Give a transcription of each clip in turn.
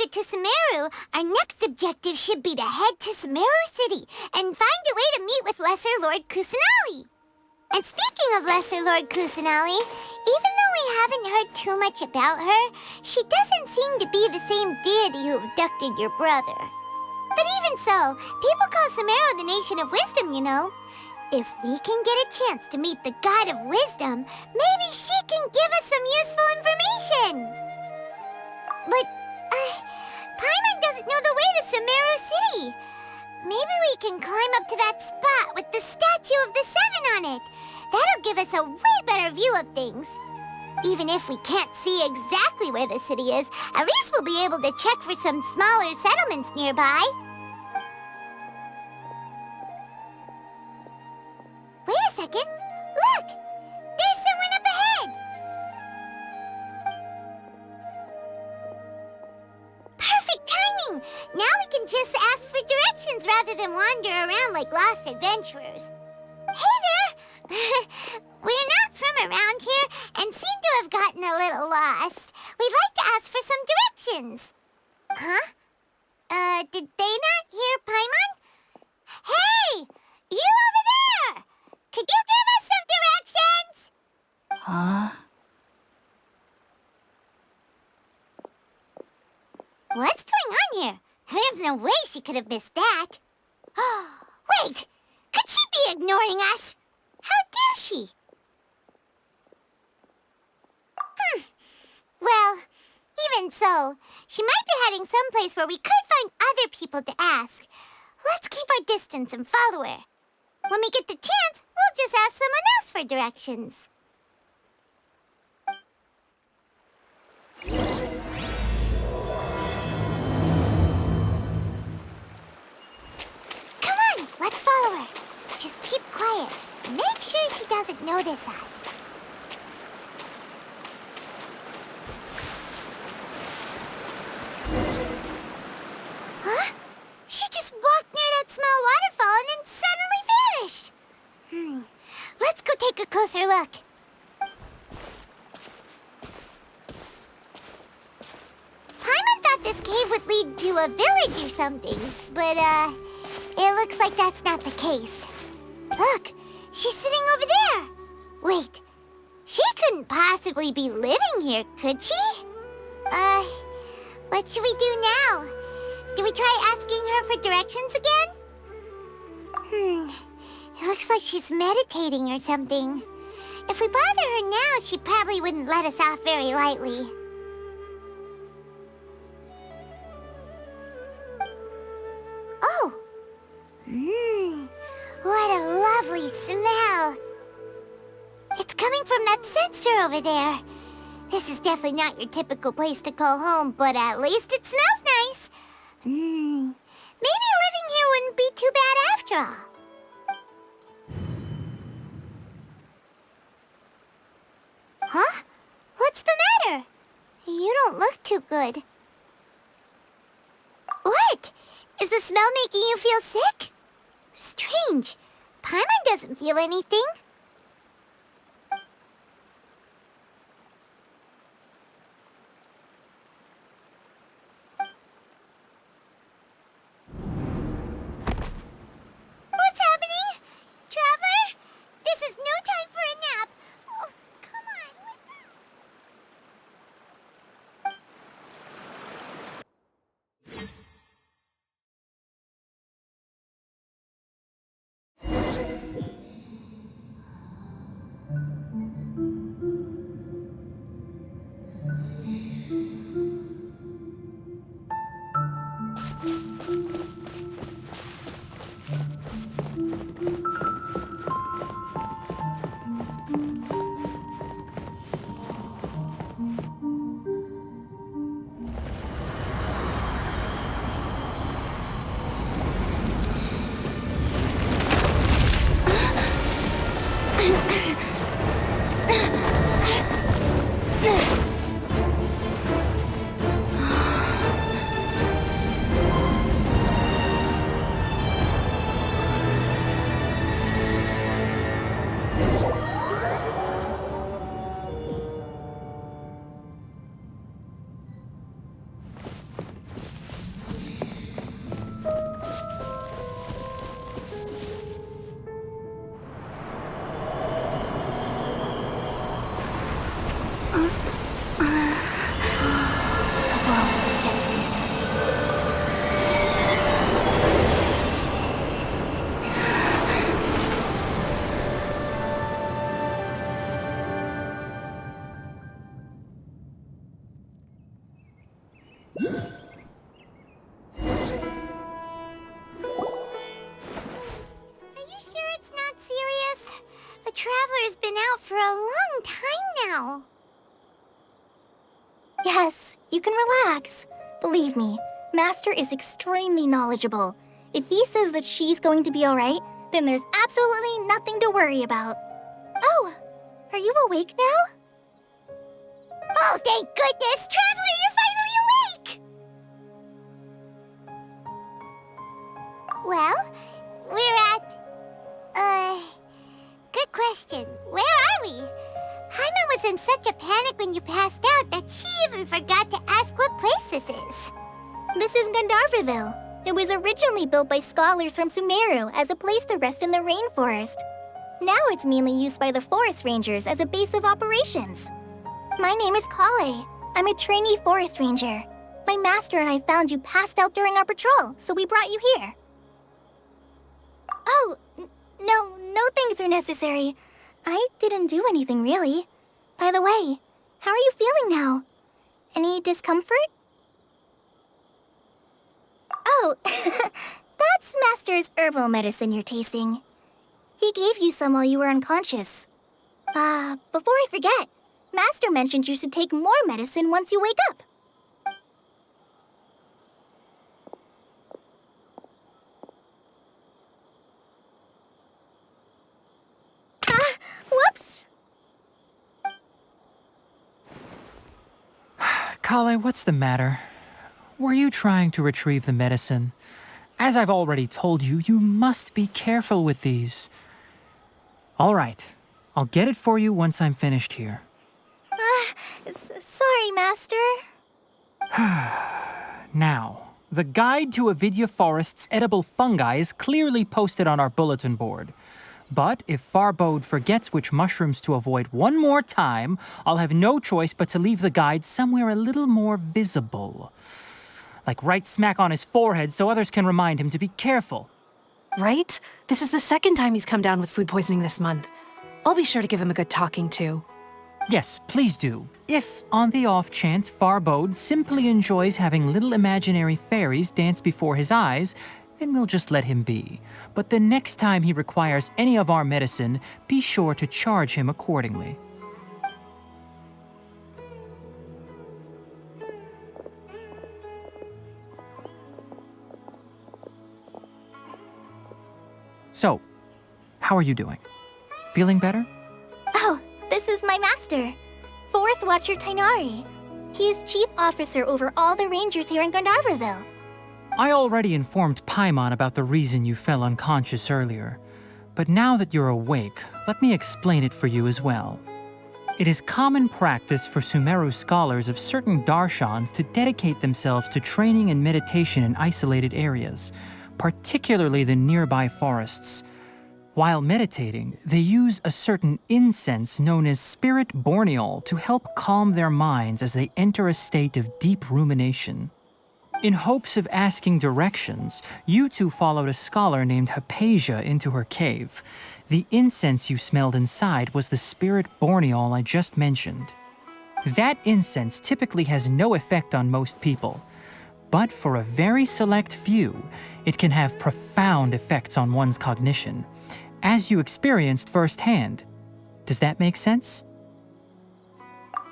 get to Sumeru, our next objective should be to head to Sumeru City and find a way to meet with Lesser Lord Kusanali. And speaking of Lesser Lord Kusanali, even though we haven't heard too much about her, she doesn't seem to be the same deity who abducted your brother. But even so, people call Sumeru the Nation of Wisdom, you know. If we can get a chance to meet the God of Wisdom, maybe she can give us some useful information. But, Paimon doesn't know the way to Sumeru City. Maybe we can climb up to that spot with the statue of the Seven on it. That'll give us a way better view of things. Even if we can't see exactly where the city is, at least we'll be able to check for some smaller settlements nearby. Wait a second. Look! There's someone up ahead! Perfect timing! Now we can just ask for directions rather than wander around like lost adventurers. Hey there! We're not from around here and seem to have gotten a little lost. We'd like to ask for some directions. Huh? Did they not hear Paimon? Hey! You over there! Could you give us some directions? Huh? What's going on here? There's no way she could have missed that. Wait! Could she be ignoring us? How dare she? Well, even so, she might be heading someplace where we could find other people to ask. Let's keep our distance and follow her. When we get the chance, we'll just ask someone else for directions. Come on, let's follow her. Just keep quiet and make sure she doesn't notice us. Huh? She just walked near that small waterfall and then suddenly vanished. Let's go take a closer look. Paimon thought this cave would lead to a village or something, but, it looks like that's not the case. Look, she's sitting over there. Wait, she couldn't possibly be living here, could she? What should we do now? Do we try asking her for directions again? It looks like she's meditating or something. If we bother her now, she probably wouldn't let us off very lightly. Oh! What a lovely smell! It's coming from that sensor over there. This is definitely not your typical place to call home, but at least it smells nice. Maybe living here wouldn't be too bad after all. Huh? What's the matter? You don't look too good. What? Is the smell making you feel sick? Strange. Paimon doesn't feel anything. What's happening? Traveler? This is no time for a nap. Oh, come on, wake up. The Traveler's been out for a long time now. Yes, you can relax. Believe me, Master is extremely knowledgeable. If he says that she's going to be alright, then there's absolutely nothing to worry about. Oh, are you awake now? Oh, thank goodness! Traveler, you're finally awake! Well, we're at... Good question. Where are we? Haima was in such a panic when you passed out that she even forgot to ask what place this is. This is Gandharvaville. It was originally built by scholars from Sumeru as a place to rest in the rainforest. Now it's mainly used by the forest rangers as a base of operations. My name is Kale. I'm a trainee forest ranger. My master and I found you passed out during our patrol, so we brought you here. Oh, no things are necessary. I didn't do anything, really. By the way, how are you feeling now? Any discomfort? Oh, that's Master's herbal medicine you're tasting. He gave you some while you were unconscious. Before I forget, Master mentioned you should take more medicine once you wake up. Whoops! Kale, what's the matter? Were you trying to retrieve the medicine? As I've already told you, you must be careful with these. All right, I'll get it for you once I'm finished here. Sorry, Master. Now, the guide to Avidya Forest's edible fungi is clearly posted on our bulletin board. But if Farbode forgets which mushrooms to avoid one more time, I'll have no choice but to leave the guide somewhere a little more visible. Like right smack on his forehead so others can remind him to be careful. Right? This is the second time he's come down with food poisoning this month. I'll be sure to give him a good talking to. Yes, please do. If, on the off chance, Farbode simply enjoys having little imaginary fairies dance before his eyes, then we'll just let him be. But the next time he requires any of our medicine, be sure to charge him accordingly. So, how are you doing? Feeling better? Oh, this is my master, Forest Watcher Tainari. He's chief officer over all the rangers here in Gandharvaville. I already informed Paimon about the reason you fell unconscious earlier. But now that you're awake, let me explain it for you as well. It is common practice for Sumeru scholars of certain darshans to dedicate themselves to training and meditation in isolated areas, particularly the nearby forests. While meditating, they use a certain incense known as spirit borneol to help calm their minds as they enter a state of deep rumination. In hopes of asking directions, you two followed a scholar named Hypatia into her cave. The incense you smelled inside was the spirit borneol I just mentioned. That incense typically has no effect on most people, but for a very select few, it can have profound effects on one's cognition, as you experienced firsthand. Does that make sense?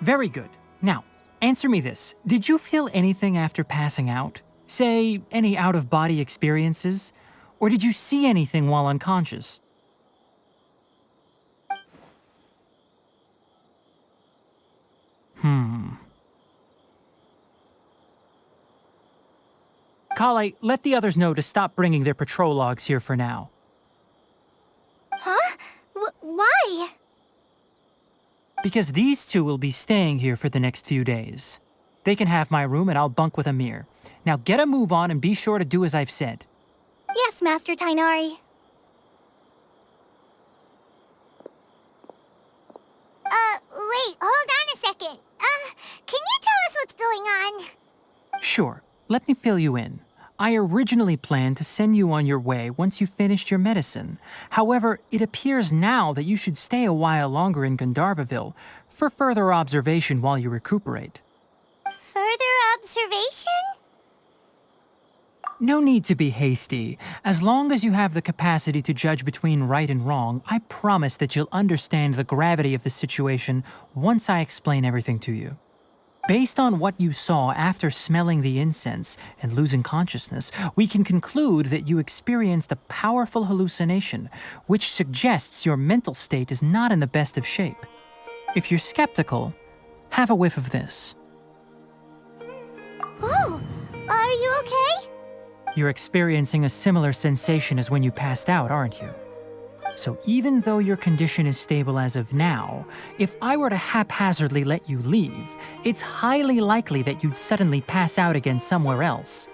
Very good. Now, answer me this. Did you feel anything after passing out? Say, any out-of-body experiences? Or did you see anything while unconscious? Kale, let the others know to stop bringing their patrol logs here for now. Huh? Why? Because these two will be staying here for the next few days. They can have my room and I'll bunk with Amir. Now get a move on and be sure to do as I've said. Yes, Master Tainari. Wait, hold on a second. Can you tell us what's going on? Sure, let me fill you in. I originally planned to send you on your way once you finished your medicine. However, it appears now that you should stay a while longer in Gandharvaville for further observation while you recuperate. Further observation? No need to be hasty. As long as you have the capacity to judge between right and wrong, I promise that you'll understand the gravity of the situation once I explain everything to you. Based on what you saw after smelling the incense and losing consciousness, we can conclude that you experienced a powerful hallucination, which suggests your mental state is not in the best of shape. If you're skeptical, have a whiff of this. Oh, are you okay? You're experiencing a similar sensation as when you passed out, aren't you? So even though your condition is stable as of now, if I were to haphazardly let you leave, it's highly likely that you'd suddenly pass out again somewhere else.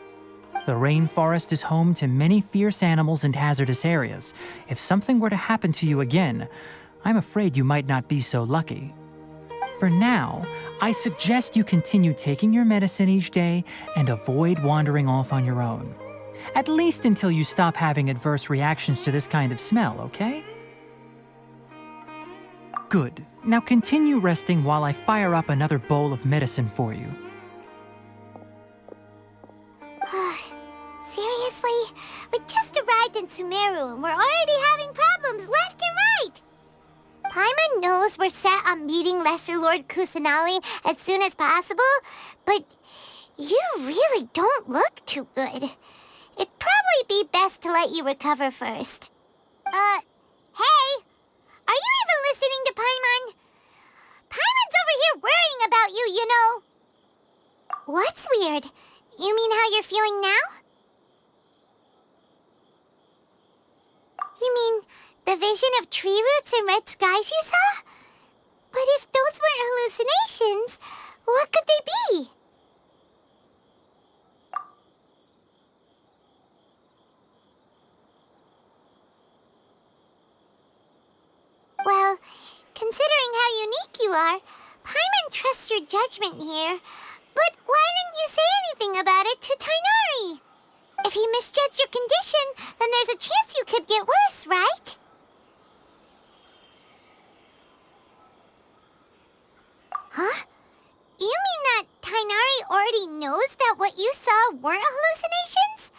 The rainforest is home to many fierce animals and hazardous areas. If something were to happen to you again, I'm afraid you might not be so lucky. For now, I suggest you continue taking your medicine each day and avoid wandering off on your own. At least until you stop having adverse reactions to this kind of smell, okay? Good. Now continue resting while I fire up another bowl of medicine for you. Seriously? We just arrived in Sumeru and we're already having problems left and right! Paimon knows we're set on meeting Lesser Lord Kusanali as soon as possible, but you really don't look too good. It'd probably be best to let you recover first. Hey! Are you even listening to Paimon? Paimon's over here worrying about you, you know. What's weird? You mean how you're feeling now? You mean the vision of tree roots and red skies you saw? But if those weren't hallucinations, what could they be? Well, considering how unique you are, Paimon trusts your judgment here. But why didn't you say anything about it to Tighnari? If he misjudged your condition, then there's a chance you could get worse, right? Huh? You mean that Tighnari already knows that what you saw weren't hallucinations?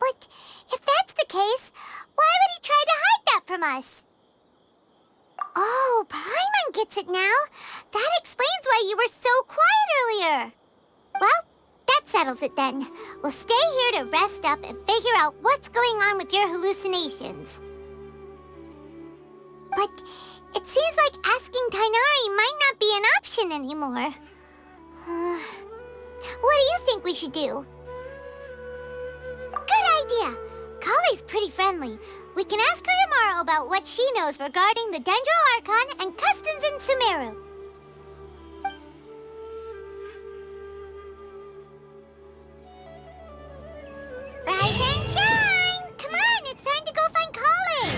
But if that's the case, why would he try to hide that from us? Oh, Paimon gets it now. That explains why you were so quiet earlier. Well, that settles it then. We'll stay here to rest up and figure out what's going on with your hallucinations. But it seems like asking Tighnari might not be an option anymore. What do you think we should do? Good idea. Kale's pretty friendly. We can ask her tomorrow about what she knows regarding the Dendro Archon and customs in Sumeru. Rise and shine! Come on, it's time to go find Kale!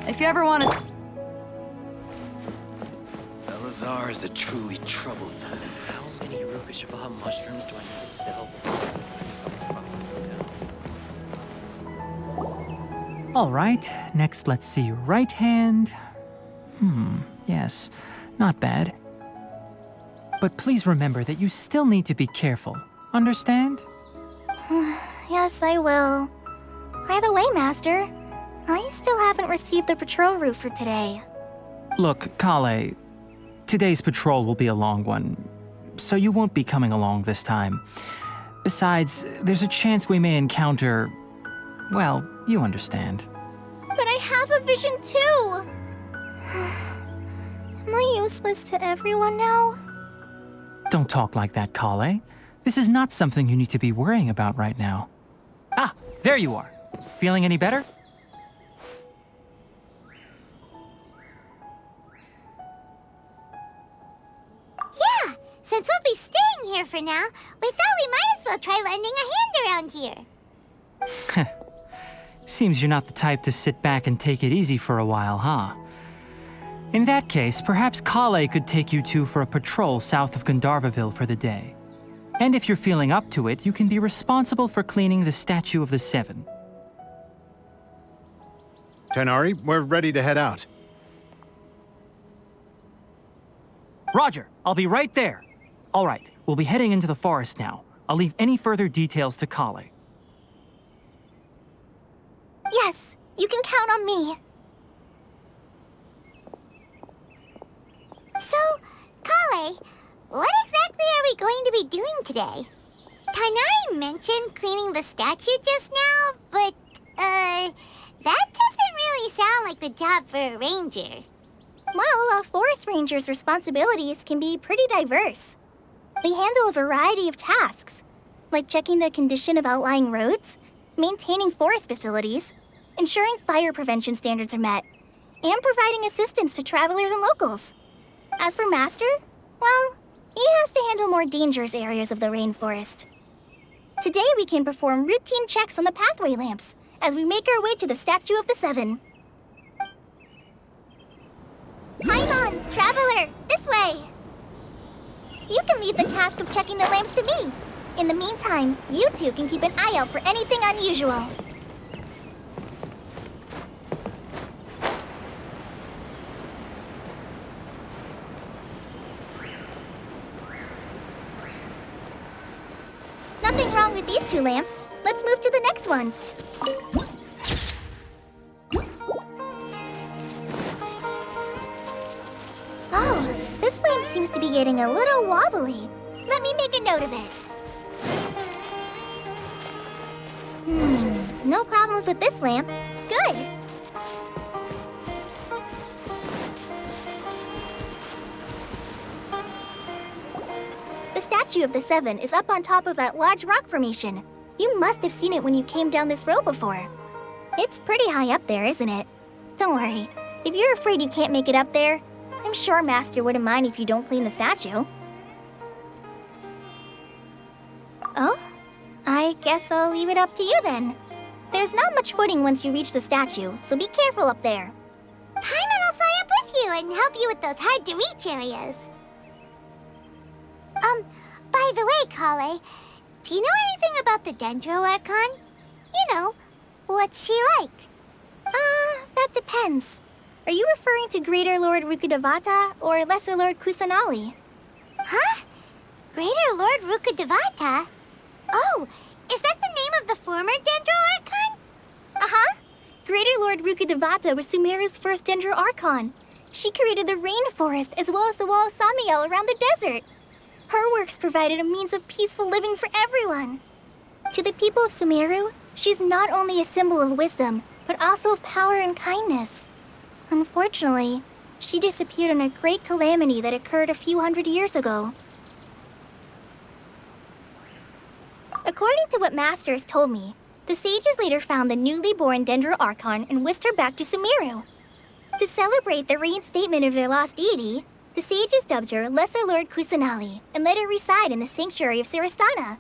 If you ever want to... Elazar is a truly troublesome man. How many Rukashava mushrooms do I need to sell? All right, next let's see your right hand. Yes, not bad. But please remember that you still need to be careful. Understand? Yes, I will. By the way, Master, I still haven't received the patrol route for today. Look, Kale, today's patrol will be a long one, so you won't be coming along this time. Besides, there's a chance we may encounter... well, you understand. But I have a vision too! Am I useless to everyone now? Don't talk like that, Kale. This is not something you need to be worrying about right now. Ah, there you are. Feeling any better? Yeah, since we'll be staying here for now, we thought we might as well try lending a hand around here. Seems you're not the type to sit back and take it easy for a while, huh? In that case, perhaps Kale could take you two for a patrol south of Gandharvaville for the day. And if you're feeling up to it, you can be responsible for cleaning the Statue of the Seven. Tighnari, we're ready to head out. Roger, I'll be right there. All right, we'll be heading into the forest now. I'll leave any further details to Kale. Yes, you can count on me. So, Kale, what exactly are we going to be doing today? Tighnari mentioned cleaning the statue just now, but, that doesn't really sound like the job for a ranger. Well, a forest ranger's responsibilities can be pretty diverse. They handle a variety of tasks, like checking the condition of outlying roads, maintaining forest facilities, ensuring fire prevention standards are met, and providing assistance to travelers and locals. As for Master, well, he has to handle more dangerous areas of the rainforest. Today we can perform routine checks on the pathway lamps as we make our way to the Statue of the Seven. Paimon, traveler, this way! You can leave the task of checking the lamps to me. In the meantime, you two can keep an eye out for anything unusual. Nothing wrong with these two lamps. Let's move to the next ones. Oh, this lamp seems to be getting a little wobbly. Let me make a note of it. No problems with this lamp. Good. The Statue of the Seven is up on top of that large rock formation. You must have seen it when you came down this road before. It's pretty high up there, isn't it? Don't worry. If you're afraid you can't make it up there, I'm sure Master wouldn't mind if you don't clean the statue. Oh? I guess I'll leave it up to you then. There's not much footing once you reach the statue, so be careful up there. Paimon will fly up with you and help you with those hard-to-reach areas. By the way, Kale, do you know anything about the Dendro Archon? You know, what's she like? That depends. Are you referring to Greater Lord Rukkhadevata or Lesser Lord Kusanali? Huh? Greater Lord Rukkhadevata? Oh, is that the name of the former Dendro Archon? Uh-huh. Greater Lord Rukkhadevata was Sumeru's first Dendro Archon. She created the rainforest as well as the wall of Samiel around the desert. Her works provided a means of peaceful living for everyone. To the people of Sumeru, she's not only a symbol of wisdom, but also of power and kindness. Unfortunately, she disappeared in a great calamity that occurred a few hundred years ago. According to what Masters told me, the sages later found the newly born Dendro Archon and whisked her back to Sumeru. To celebrate the reinstatement of their lost deity, the sages dubbed her Lesser Lord Kusanali and let her reside in the sanctuary of Sarastana.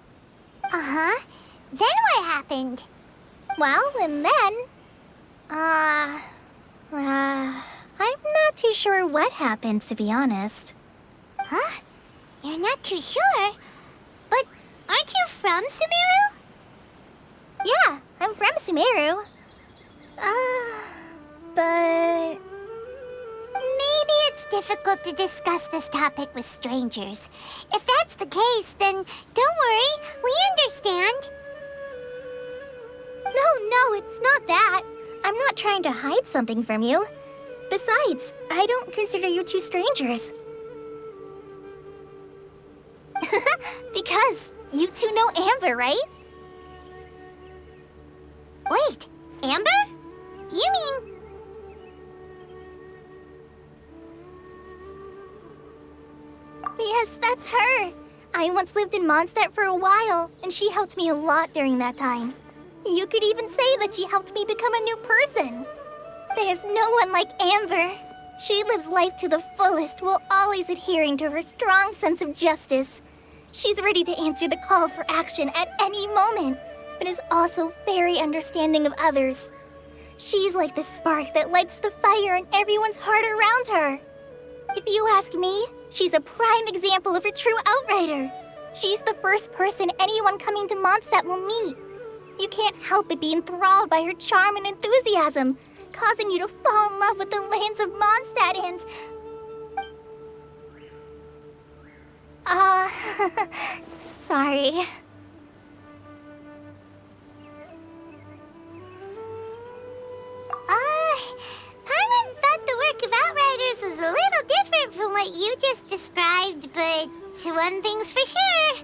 Uh-huh. Then what happened? Well, and then... I'm not too sure what happened, to be honest. Huh? You're not too sure? But aren't you from Sumeru? Yeah, I'm from Sumeru. But... Maybe it's difficult to discuss this topic with strangers. If that's the case, then don't worry, we understand. No, it's not that. I'm not trying to hide something from you. Besides, I don't consider you two strangers. Because you two know Amber, right? Wait, Amber? You mean... Yes, that's her. I once lived in Mondstadt for a while, and she helped me a lot during that time. You could even say that she helped me become a new person. There's no one like Amber. She lives life to the fullest while always adhering to her strong sense of justice. She's ready to answer the call for action at any moment, but is also very understanding of others. She's like the spark that lights the fire in everyone's heart around her. If you ask me, she's a prime example of a true outrider. She's the first person anyone coming to Mondstadt will meet. You can't help but be enthralled by her charm and enthusiasm, causing you to fall in love with the lands of Mondstadt and... sorry. Paimon thought the work of Outriders was a little different from what you just described, but one thing's for sure,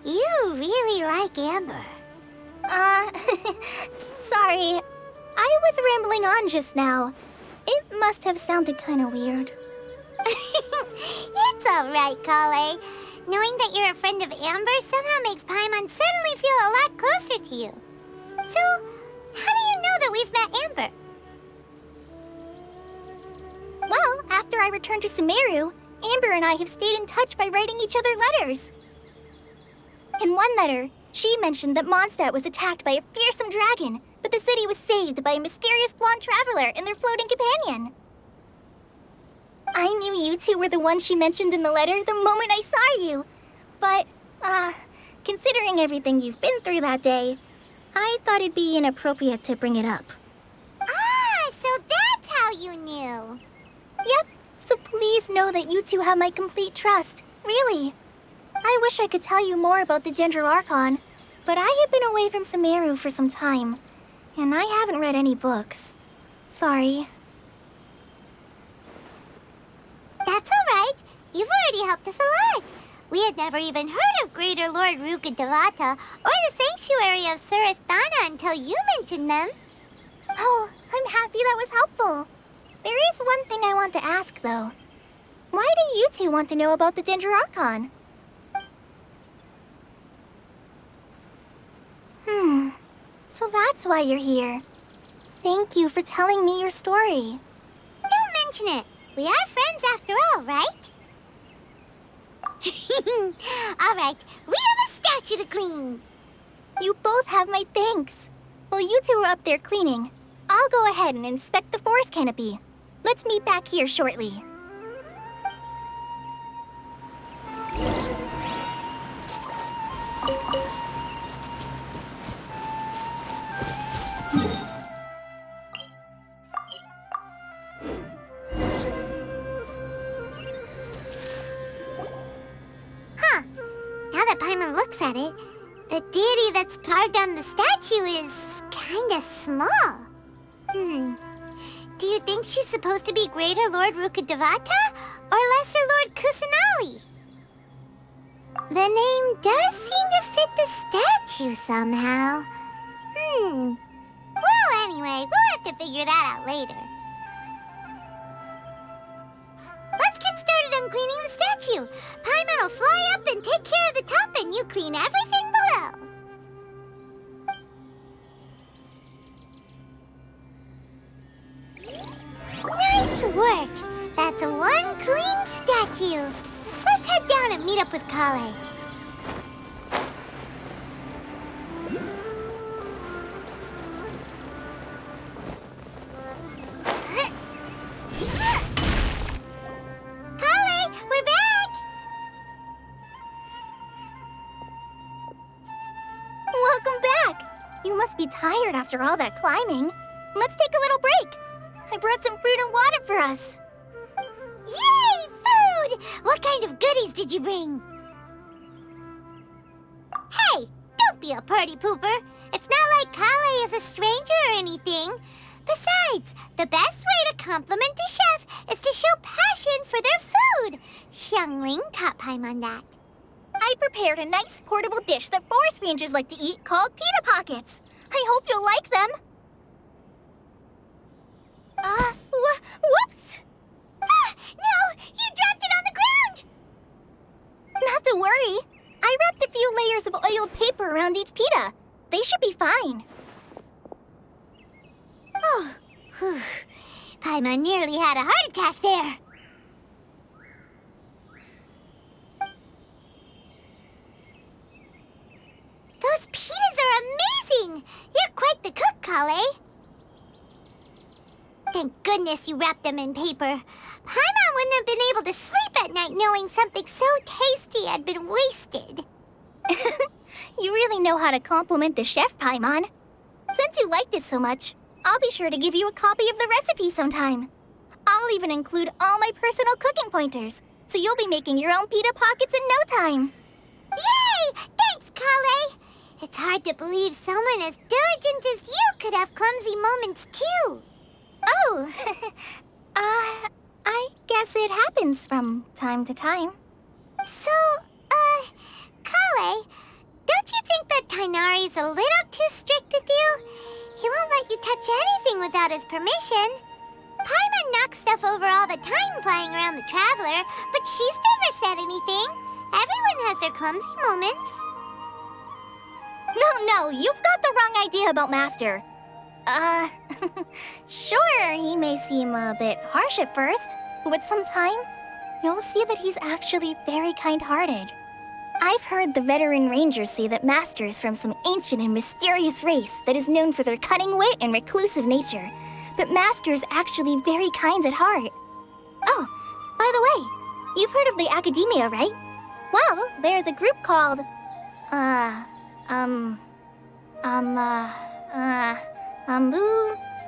you really like Amber. Sorry. I was rambling on just now. It must have sounded kind of weird. It's alright, Kale. Knowing that you're a friend of Amber somehow makes Paimon suddenly feel a lot closer to you. So, how do you know that we've met Amber? Well, after I returned to Sumeru, Amber and I have stayed in touch by writing each other letters. In one letter, she mentioned that Mondstadt was attacked by a fearsome dragon, but the city was saved by a mysterious blonde traveler and their floating companion. I knew you two were the ones she mentioned in the letter the moment I saw you. But, considering everything you've been through that day, I thought it'd be inappropriate to bring it up. So that's how you knew. Yep, so please know that you two have my complete trust, really. I wish I could tell you more about the Ginger Archon, but I have been away from Sumeru for some time, and I haven't read any books. Sorry. That's alright. You've already helped us a lot. We had never even heard of Greater Lord Rukkhadevata or the Sanctuary of Surasthana until you mentioned them. Oh, I'm happy that was helpful. There is one thing I want to ask, though. Why do you two want to know about the Ginger Archon? So that's why you're here. Thank you for telling me your story. Don't mention it. We are friends after all, right? Alright, we have a statue to clean. You both have my thanks. While you two are up there cleaning, I'll go ahead and inspect the forest canopy. Let's meet back here shortly. Now that Paimon looks at it, the deity that's carved on the statue is kinda small. Do you think she's supposed to be Greater Lord Rukkhadevata or Lesser Lord Kusanali? The name does seem to fit the statue somehow. Well, anyway, we'll have to figure that out later. Let's get started on cleaning the statue. Paimon will fly up and take care of the top, and you clean everything below. Nice work! That's one clean statue. Let's head down and meet up with Kale. Kale, we're back! Welcome back! You must be tired after all that climbing. Let's take a little break. I brought some fruit and water for us. Yay, food! What kind of goodies did you bring? Hey, don't be a party pooper. It's not like Kale is a stranger or anything. Besides, the best way to compliment a chef is to show passion for their food. Xiangling taught Paimon that. I prepared a nice portable dish that forest rangers like to eat called pita pockets. I hope you'll like them. Whoops! No! You dropped it on the ground! Not to worry. I wrapped a few layers of oiled paper around each pita. They should be fine. Oh, whew. Paimon nearly had a heart attack there. You're quite the cook, Kale. Thank goodness you wrapped them in paper. Paimon wouldn't have been able to sleep at night knowing something so tasty had been wasted. You really know how to compliment the chef, Paimon. Since you liked it so much, I'll be sure to give you a copy of the recipe sometime. I'll even include all my personal cooking pointers, so you'll be making your own pita pockets in no time. Yay! Thanks, Kale! It's hard to believe someone as diligent as you could have clumsy moments, too. Oh, I guess it happens from time to time. So, Kale, don't you think that Tainari's a little too strict with you? He won't let you touch anything without his permission. Paimon knocks stuff over all the time flying around the Traveler, but she's never said anything. Everyone has their clumsy moments. No, you've got the wrong idea about Master. Sure, he may seem a bit harsh at first, but with some time, you'll see that he's actually very kind-hearted. I've heard the veteran rangers say that Master is from some ancient and mysterious race that is known for their cunning wit and reclusive nature, but Master's actually very kind at heart. Oh, by the way, you've heard of the Academia, right? Well, there's a group called,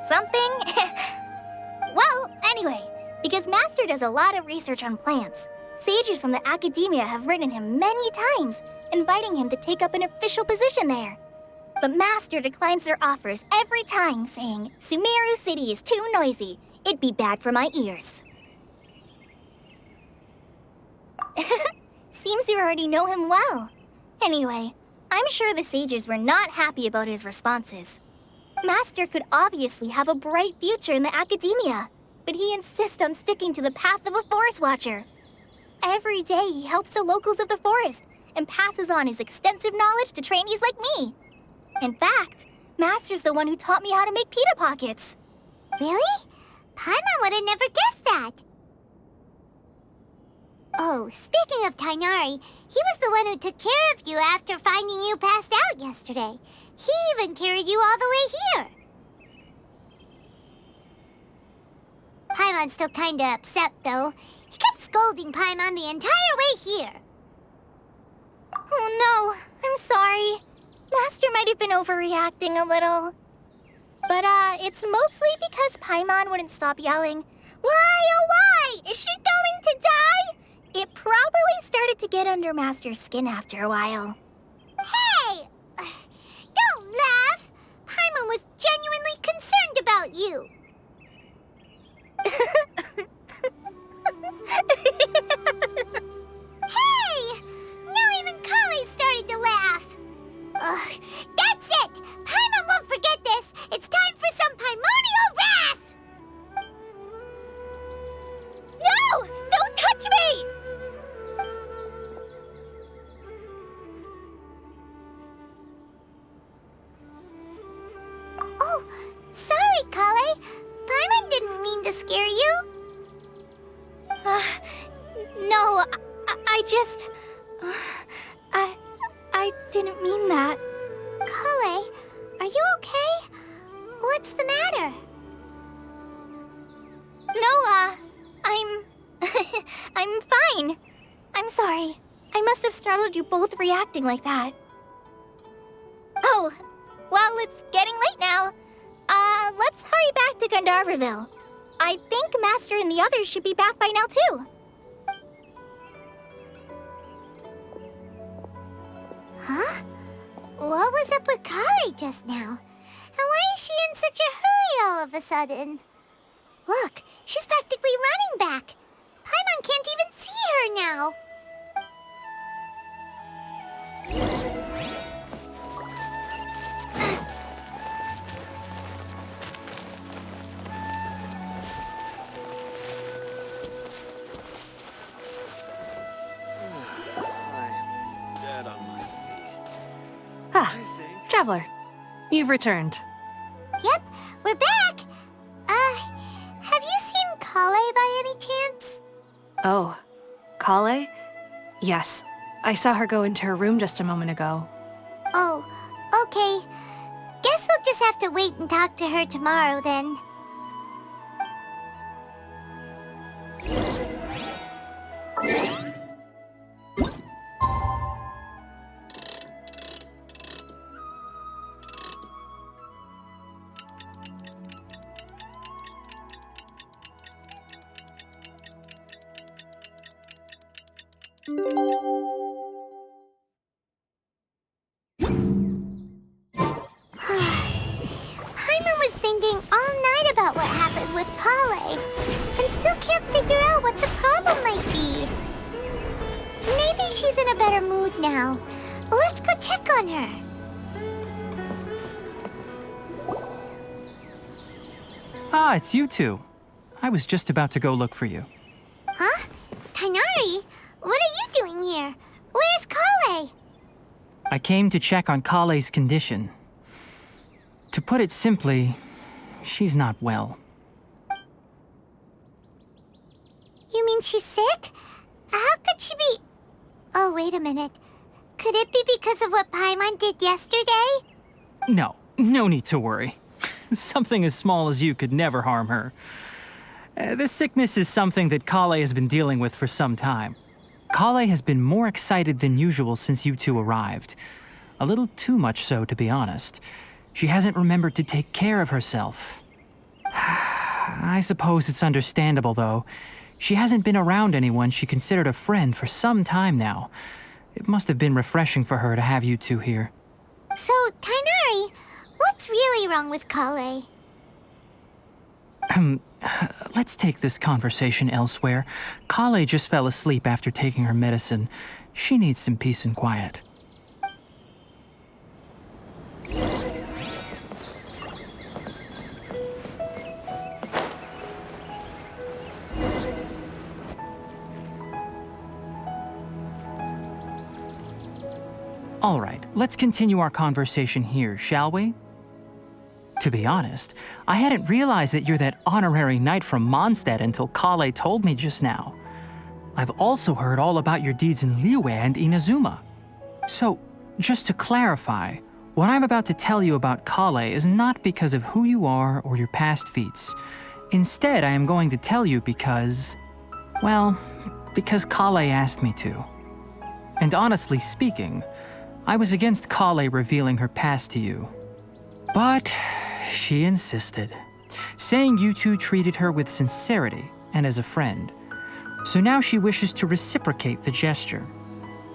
something? Well, anyway, because Master does a lot of research on plants, sages from the Academia have written him many times, inviting him to take up an official position there. But Master declines their offers every time, saying, Sumeru City is too noisy. It'd be bad for my ears. Seems you already know him well. Anyway, I'm sure the sages were not happy about his responses. Master could obviously have a bright future in the Academia, but he insists on sticking to the path of a forest watcher. Every day he helps the locals of the forest and passes on his extensive knowledge to trainees like me. In fact, Master's the one who taught me how to make pita pockets. Really? Paimon would have never guessed that. Oh, speaking of Tainari, he was the one who took care of you after finding you passed out yesterday. He even carried you all the way here. Paimon's still kinda upset, though. He kept scolding Paimon the entire way here. Oh no, I'm sorry. Master might have been overreacting a little. But, it's mostly because Paimon wouldn't stop yelling, Why, oh why? Is she going to die? It probably started to get under Master's skin after a while. Hey! Don't laugh! Paimon was genuinely concerned about you. Hey! Now even Kale's starting to laugh. Ugh, that's it! Paimon won't forget this! It's time for some Paimonial wrath! No! Don't touch me! Oh, sorry, Kale. Paimon didn't mean to scare you. No, I just... I didn't mean that. Kale, are you okay? What's the matter? No, I'm fine. I'm sorry. I must have startled you both reacting like that. Oh, well, it's getting late now. Let's hurry back to Gandharville. I think Master and the others should be back by now, too. Huh? What was up with Kale just now? And why is she in such a hurry all of a sudden? Look, she's practically running back. Paimon can't even see her now. I'm dead on my feet. Ah, I think. Traveler, you've returned. Yep, we're back. Have you seen Kale by any chance? Oh, Kale? Yes, I saw her go into her room just a moment ago. Oh, okay. I'll just have to wait and talk to her tomorrow then. Paimon was thinking all night about what happened with Kale, and still can't figure out what the problem might be. Maybe she's in a better mood now. Let's go check on her. Ah, it's you two. I was just about to go look for you. Huh? Tighnari? What are you doing here? Where's Kale? I came to check on Kale's condition. To put it simply, she's not well. You mean she's sick? How could she be... Oh, wait a minute. Could it be because of what Paimon did yesterday? No need to worry. Something as small as you could never harm her. This sickness is something that Kale has been dealing with for some time. Kale has been more excited than usual since you two arrived. A little too much so, to be honest. She hasn't remembered to take care of herself. I suppose it's understandable, though. She hasn't been around anyone she considered a friend for some time now. It must have been refreshing for her to have you two here. So, Tighnari, what's really wrong with Kale? Let's take this conversation elsewhere. Kale just fell asleep after taking her medicine. She needs some peace and quiet. All right, let's continue our conversation here, shall we? To be honest, I hadn't realized that you're that honorary knight from Mondstadt until Kale told me just now. I've also heard all about your deeds in Liyue and Inazuma. So, just to clarify, what I'm about to tell you about Kale is not because of who you are or your past feats. Instead, I am going to tell you because... well, because Kale asked me to. And honestly speaking, I was against Kale revealing her past to you. But she insisted, saying you two treated her with sincerity and as a friend. So now she wishes to reciprocate the gesture.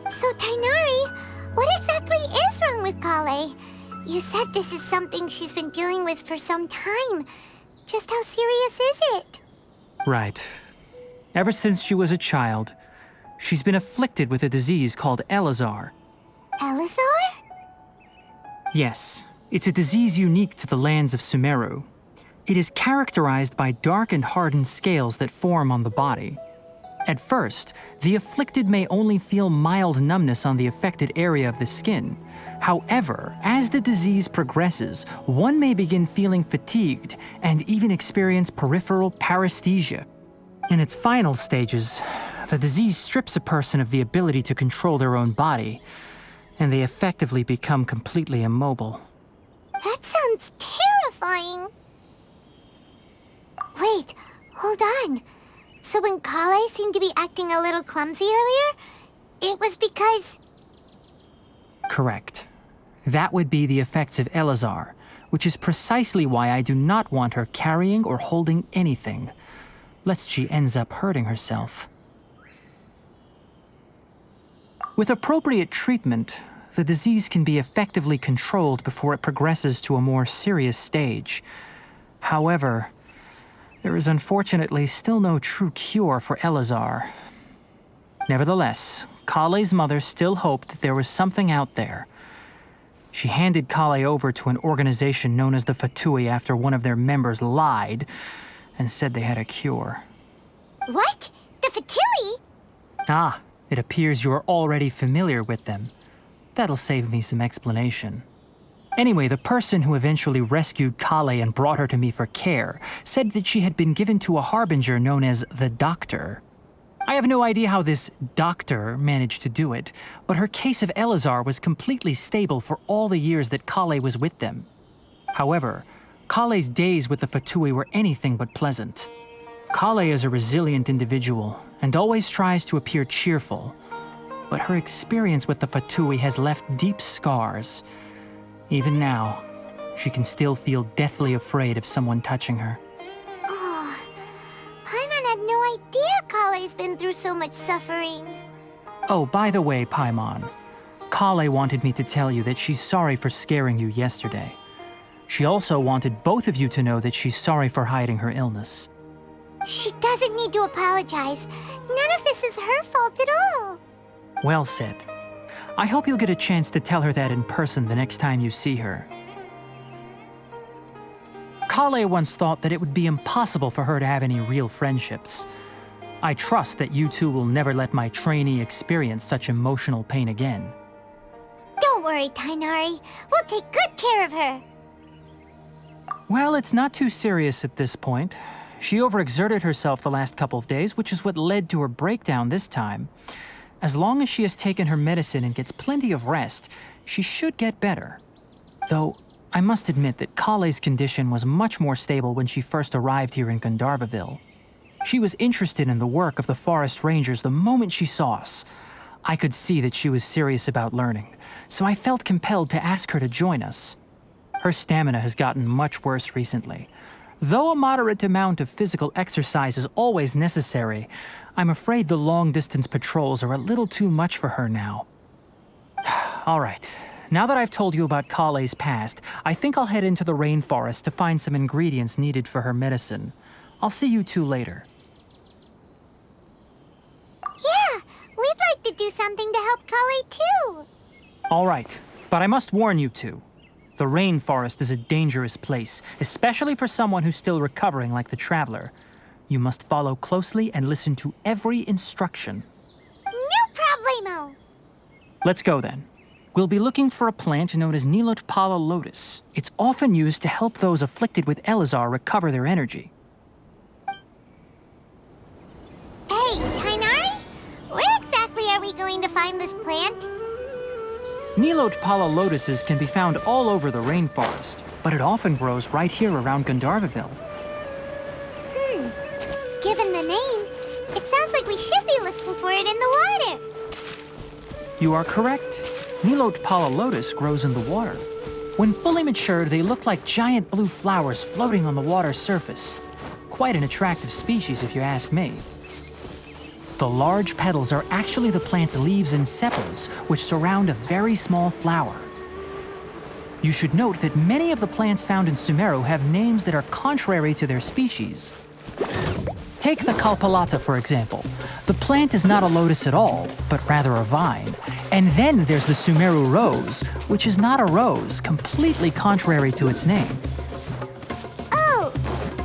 So, Tighnari, what exactly is wrong with Kale? You said this is something she's been dealing with for some time. Just how serious is it? Right. Ever since she was a child, she's been afflicted with a disease called Elazar. Elazar? Yes, it's a disease unique to the lands of Sumeru. It is characterized by dark and hardened scales that form on the body. At first, the afflicted may only feel mild numbness on the affected area of the skin. However, as the disease progresses, one may begin feeling fatigued and even experience peripheral paresthesia. In its final stages, the disease strips a person of the ability to control their own body, and they effectively become completely immobile. That sounds terrifying. Wait, hold on. So when Kale seemed to be acting a little clumsy earlier, it was because... Correct. That would be the effects of Elazar, which is precisely why I do not want her carrying or holding anything, lest she ends up hurting herself. With appropriate treatment, the disease can be effectively controlled before it progresses to a more serious stage. However, there is unfortunately still no true cure for Elazar. Nevertheless, Kale's mother still hoped that there was something out there. She handed Kale over to an organization known as the Fatui after one of their members lied and said they had a cure. What? The Fatui? Ah, it appears you are already familiar with them. That'll save me some explanation. Anyway, the person who eventually rescued Kale and brought her to me for care said that she had been given to a harbinger known as the Doctor. I have no idea how this doctor managed to do it, but her case of Elazar was completely stable for all the years that Kale was with them. However, Kale's days with the Fatui were anything but pleasant. Kale is a resilient individual and always tries to appear cheerful, but her experience with the Fatui has left deep scars. Even now, she can still feel deathly afraid of someone touching her. Oh, Paimon had no idea Kale's been through so much suffering. Oh, by the way, Paimon, Kale wanted me to tell you that she's sorry for scaring you yesterday. She also wanted both of you to know that she's sorry for hiding her illness. She doesn't need to apologize. None of this is her fault at all. Well said. I hope you'll get a chance to tell her that in person the next time you see her. Kale once thought that it would be impossible for her to have any real friendships. I trust that you two will never let my trainee experience such emotional pain again. Don't worry, Tainari. We'll take good care of her. Well, it's not too serious at this point. She overexerted herself the last couple of days, which is what led to her breakdown this time. As long as she has taken her medicine and gets plenty of rest, she should get better. Though, I must admit that Kale's condition was much more stable when she first arrived here in Gandharvaville. She was interested in the work of the forest rangers the moment she saw us. I could see that she was serious about learning, so I felt compelled to ask her to join us. Her stamina has gotten much worse recently. Though a moderate amount of physical exercise is always necessary, I'm afraid the long-distance patrols are a little too much for her now. All right, now that I've told you about Kale's past, I think I'll head into the rainforest to find some ingredients needed for her medicine. I'll see you two later. Yeah, we'd like to do something to help Kale too. All right, but I must warn you two. The rainforest is a dangerous place, especially for someone who's still recovering like the Traveler. You must follow closely and listen to every instruction. No problemo. Let's go then. We'll be looking for a plant known as Nilotpala lotus. It's often used to help those afflicted with Elazar recover their energy. Hey, Tainari? Where exactly are we going to find this plant? Nilotpala lotuses can be found all over the rainforest, but it often grows right here around Gandharvaville. Given the name, it sounds like we should be looking for it in the water. You are correct. Nilotpala lotus grows in the water. When fully matured, they look like giant blue flowers floating on the water's surface. Quite an attractive species, if you ask me. The large petals are actually the plant's leaves and sepals, which surround a very small flower. You should note that many of the plants found in Sumeru have names that are contrary to their species. Take the Kalpalata, for example. The plant is not a lotus at all, but rather a vine. And then there's the Sumeru rose, which is not a rose, completely contrary to its name. Oh,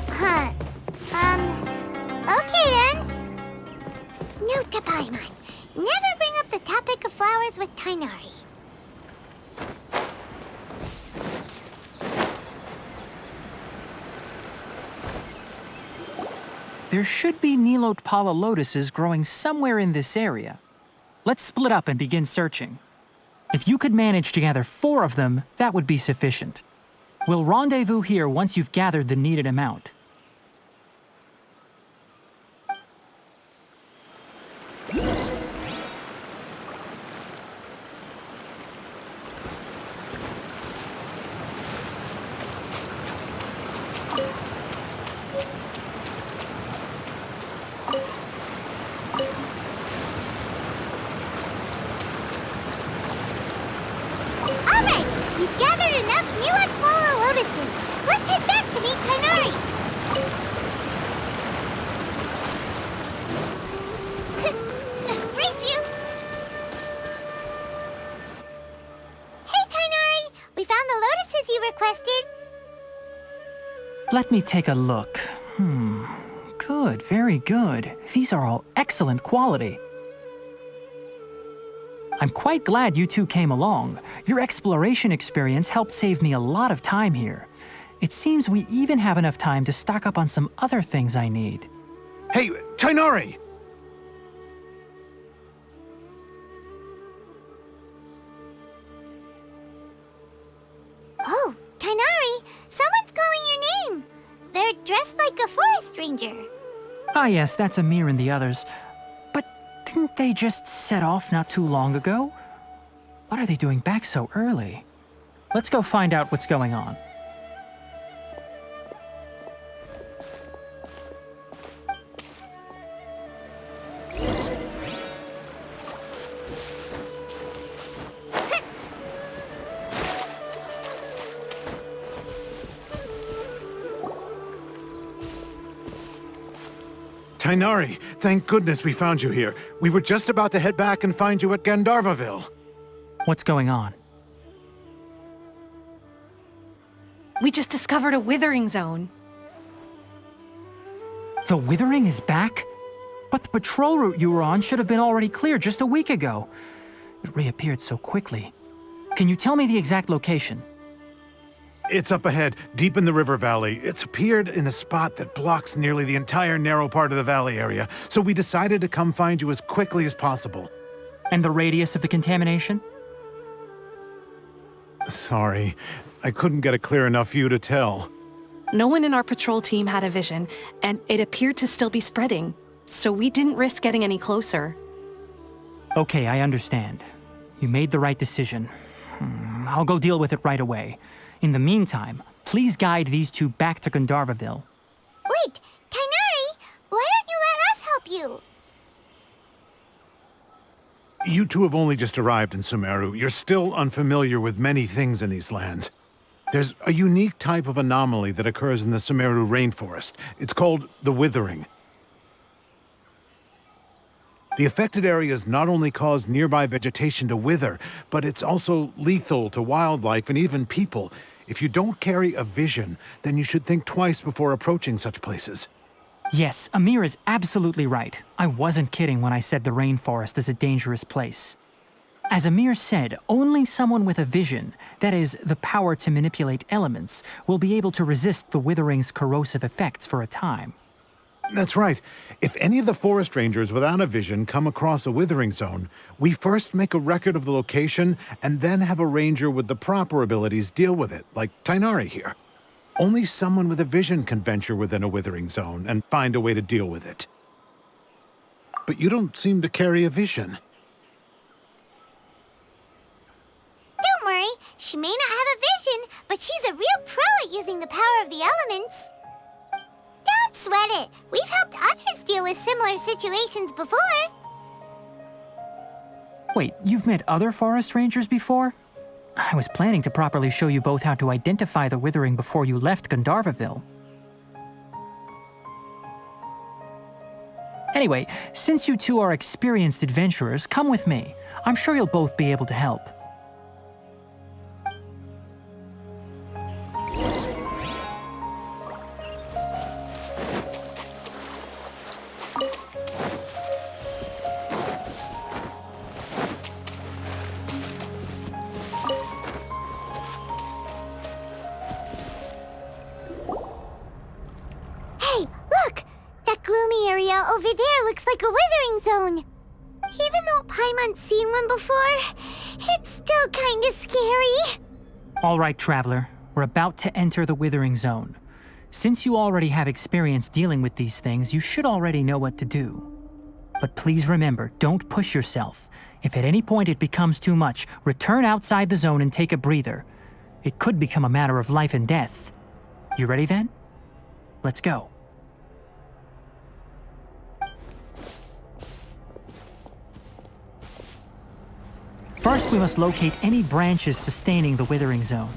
okay then. Note to Paimon. Never bring up the topic of flowers with Tainari. There should be Nilotpala lotuses growing somewhere in this area. Let's split up and begin searching. If you could manage to gather 4 of them, that would be sufficient. We'll rendezvous here once you've gathered the needed amount. Alright, we've gathered enough Nilotpala lotuses. Let's head back to meet Tainari. Race you! Hey, Tainari! We found the lotuses you requested. Let me take a look. Good, very good. These are all excellent quality. I'm quite glad you two came along. Your exploration experience helped save me a lot of time here. It seems we even have enough time to stock up on some other things I need. Hey, Tainari! Oh, Tainari, like a forest ranger. Ah yes, that's Amir and the others. But didn't they just set off not too long ago? What are they doing back so early? Let's go find out what's going on. Tainari, thank goodness we found you here. We were just about to head back and find you at Gandharvaville. What's going on? We just discovered a withering zone. The Withering is back? But the patrol route you were on should have been already clear just a week ago. It reappeared so quickly. Can you tell me the exact location? It's up ahead, deep in the river valley. It's appeared in a spot that blocks nearly the entire narrow part of the valley area, so we decided to come find you as quickly as possible. And the radius of the contamination? Sorry, I couldn't get a clear enough view to tell. No one in our patrol team had a vision, and it appeared to still be spreading, so we didn't risk getting any closer. Okay, I understand. You made the right decision. I'll go deal with it right away. In the meantime, please guide these two back to Gandharvaville. Wait, Tainari, why don't you let us help you? You two have only just arrived in Sumeru. You're still unfamiliar with many things in these lands. There's a unique type of anomaly that occurs in the Sumeru rainforest. It's called the Withering. The affected areas not only cause nearby vegetation to wither, but it's also lethal to wildlife and even people. If you don't carry a vision, then you should think twice before approaching such places. Yes, Amir is absolutely right. I wasn't kidding when I said the rainforest is a dangerous place. As Amir said, only someone with a vision, that is, the power to manipulate elements, will be able to resist the Withering's corrosive effects for a time. That's right. If any of the forest rangers without a vision come across a withering zone, we first make a record of the location and then have a ranger with the proper abilities deal with it, like Tainari here. Only someone with a vision can venture within a withering zone and find a way to deal with it. But you don't seem to carry a vision. Don't worry, she may not have a vision, but she's a real pro at using the power of the elements. Don't sweat it. We've helped others deal with similar situations before. Wait, you've met other forest rangers before? I was planning to properly show you both how to identify the Withering before you left Gandharvaville. Anyway, since you two are experienced adventurers, come with me. I'm sure you'll both be able to help. Hey, look! That gloomy area over there looks like a withering zone. Even though Paimon's seen one before, it's still kinda scary. All right, Traveler. We're about to enter the Withering Zone. Since you already have experience dealing with these things, you should already know what to do. But please remember, don't push yourself. If at any point it becomes too much, return outside the zone and take a breather. It could become a matter of life and death. You ready then? Let's go. First, we must locate any branches sustaining the Withering Zone.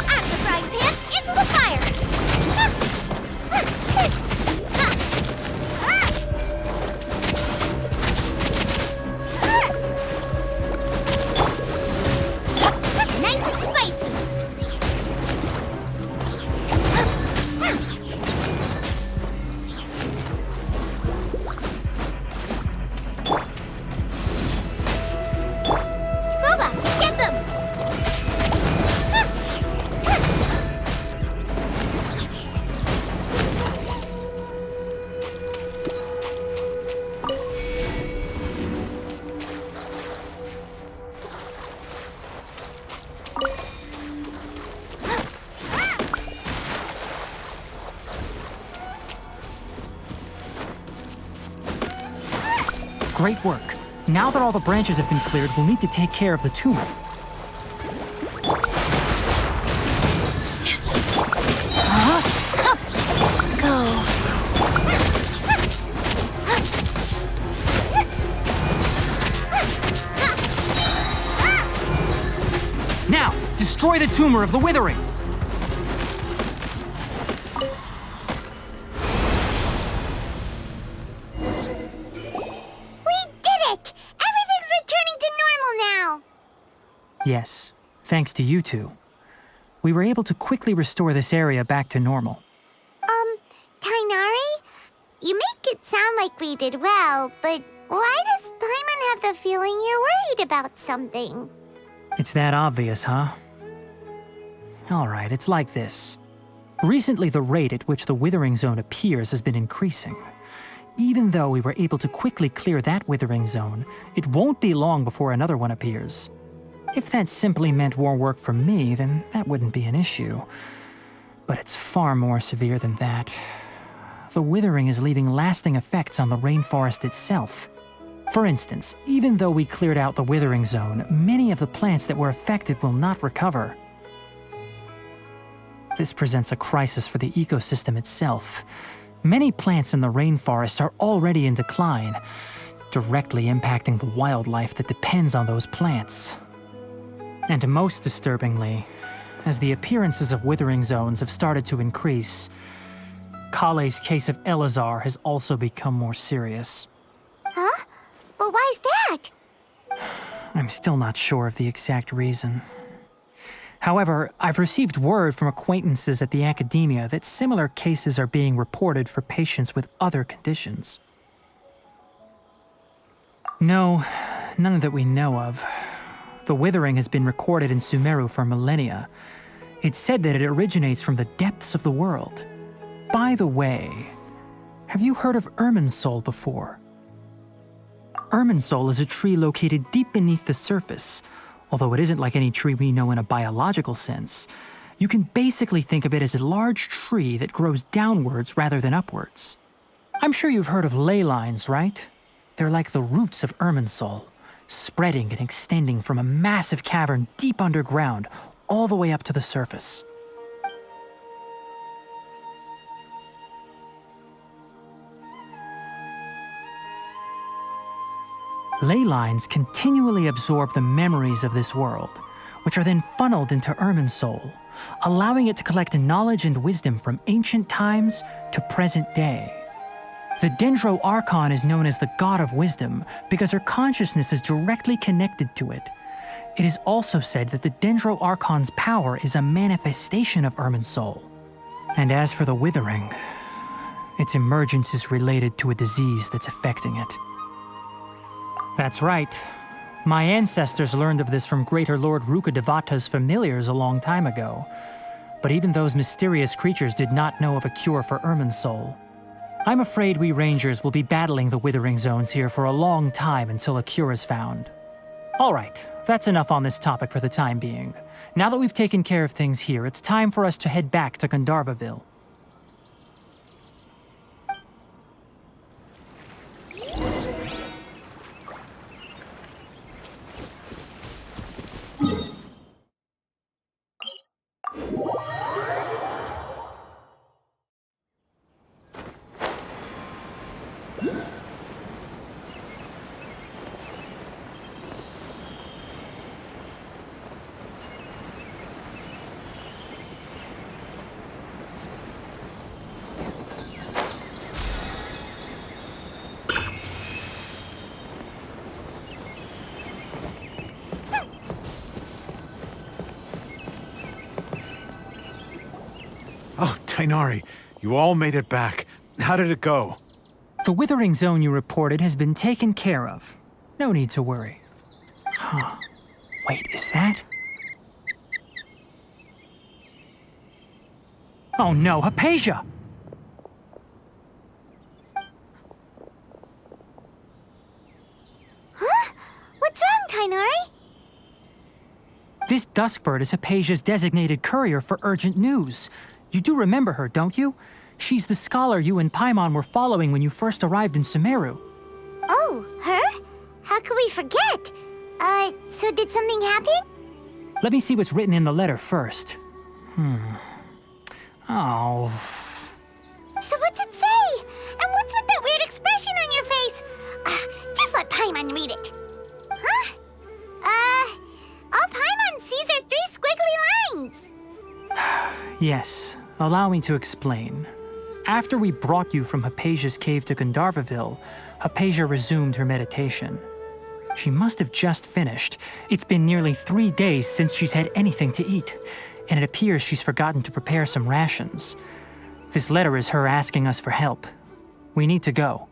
Out of the frying pan, into the fire! Great work. Now that all the branches have been cleared, we'll need to take care of the tumor. Go. Now, destroy the tumor of the withering! Yes, thanks to you two. We were able to quickly restore this area back to normal. Tainari? You make it sound like we did well, but why does Paimon have the feeling you're worried about something? It's that obvious, huh? Alright, it's like this. Recently, the rate at which the withering zone appears has been increasing. Even though we were able to quickly clear that withering zone, it won't be long before another one appears. If that simply meant more work for me, then that wouldn't be an issue. But it's far more severe than that. The withering is leaving lasting effects on the rainforest itself. For instance, even though we cleared out the withering zone, many of the plants that were affected will not recover. This presents a crisis for the ecosystem itself. Many plants in the rainforest are already in decline, directly impacting the wildlife that depends on those plants. And most disturbingly, as the appearances of withering zones have started to increase, Kale's case of Elazar has also become more serious. Huh? Well, why's that? I'm still not sure of the exact reason. However, I've received word from acquaintances at the academia that similar cases are being reported for patients with other conditions. No, none that we know of. The withering has been recorded in Sumeru for millennia. It's said that it originates from the depths of the world. By the way, have you heard of Irminsul before? Irminsul is a tree located deep beneath the surface. Although it isn't like any tree we know in a biological sense, you can basically think of it as a large tree that grows downwards rather than upwards. I'm sure you've heard of ley lines, right? They're like the roots of Irminsul, spreading and extending from a massive cavern deep underground all the way up to the surface. Ley lines continually absorb the memories of this world, which are then funneled into Irminsul, allowing it to collect knowledge and wisdom from ancient times to present day. The Dendro Archon is known as the God of Wisdom because her consciousness is directly connected to it. It is also said that the Dendro Archon's power is a manifestation of Irminsul. And as for the Withering, its emergence is related to a disease that's affecting it. That's right. My ancestors learned of this from Greater Lord Rukkhadevata's familiars a long time ago. But even those mysterious creatures did not know of a cure for Irminsul. I'm afraid we Rangers will be battling the Withering Zones here for a long time until a cure is found. Alright, that's enough on this topic for the time being. Now that we've taken care of things here, it's time for us to head back to Gandharvaville. Oh, Tainari, you all made it back. How did it go? The Withering Zone you reported has been taken care of. No need to worry. Huh. Wait, is that? Oh no, Hypatia! Huh? What's wrong, Tainari? This Duskbird is Hypatia's designated courier for urgent news. You do remember her, don't you? She's the scholar you and Paimon were following when you first arrived in Sumeru. Oh, her? could we forget? So did something happen? Let me see what's written in the letter first. Oh. So what's it say? And what's with that weird expression on your face? Just let Paimon read it. Huh? All Paimon sees are 3 squiggly lines. Yes, allow me to explain. After we brought you from Hypatia's cave to Gandharvaville, Hypatia resumed her meditation. She must have just finished. It's been nearly 3 days since she's had anything to eat, and it appears she's forgotten to prepare some rations. This letter is her asking us for help. We need to go.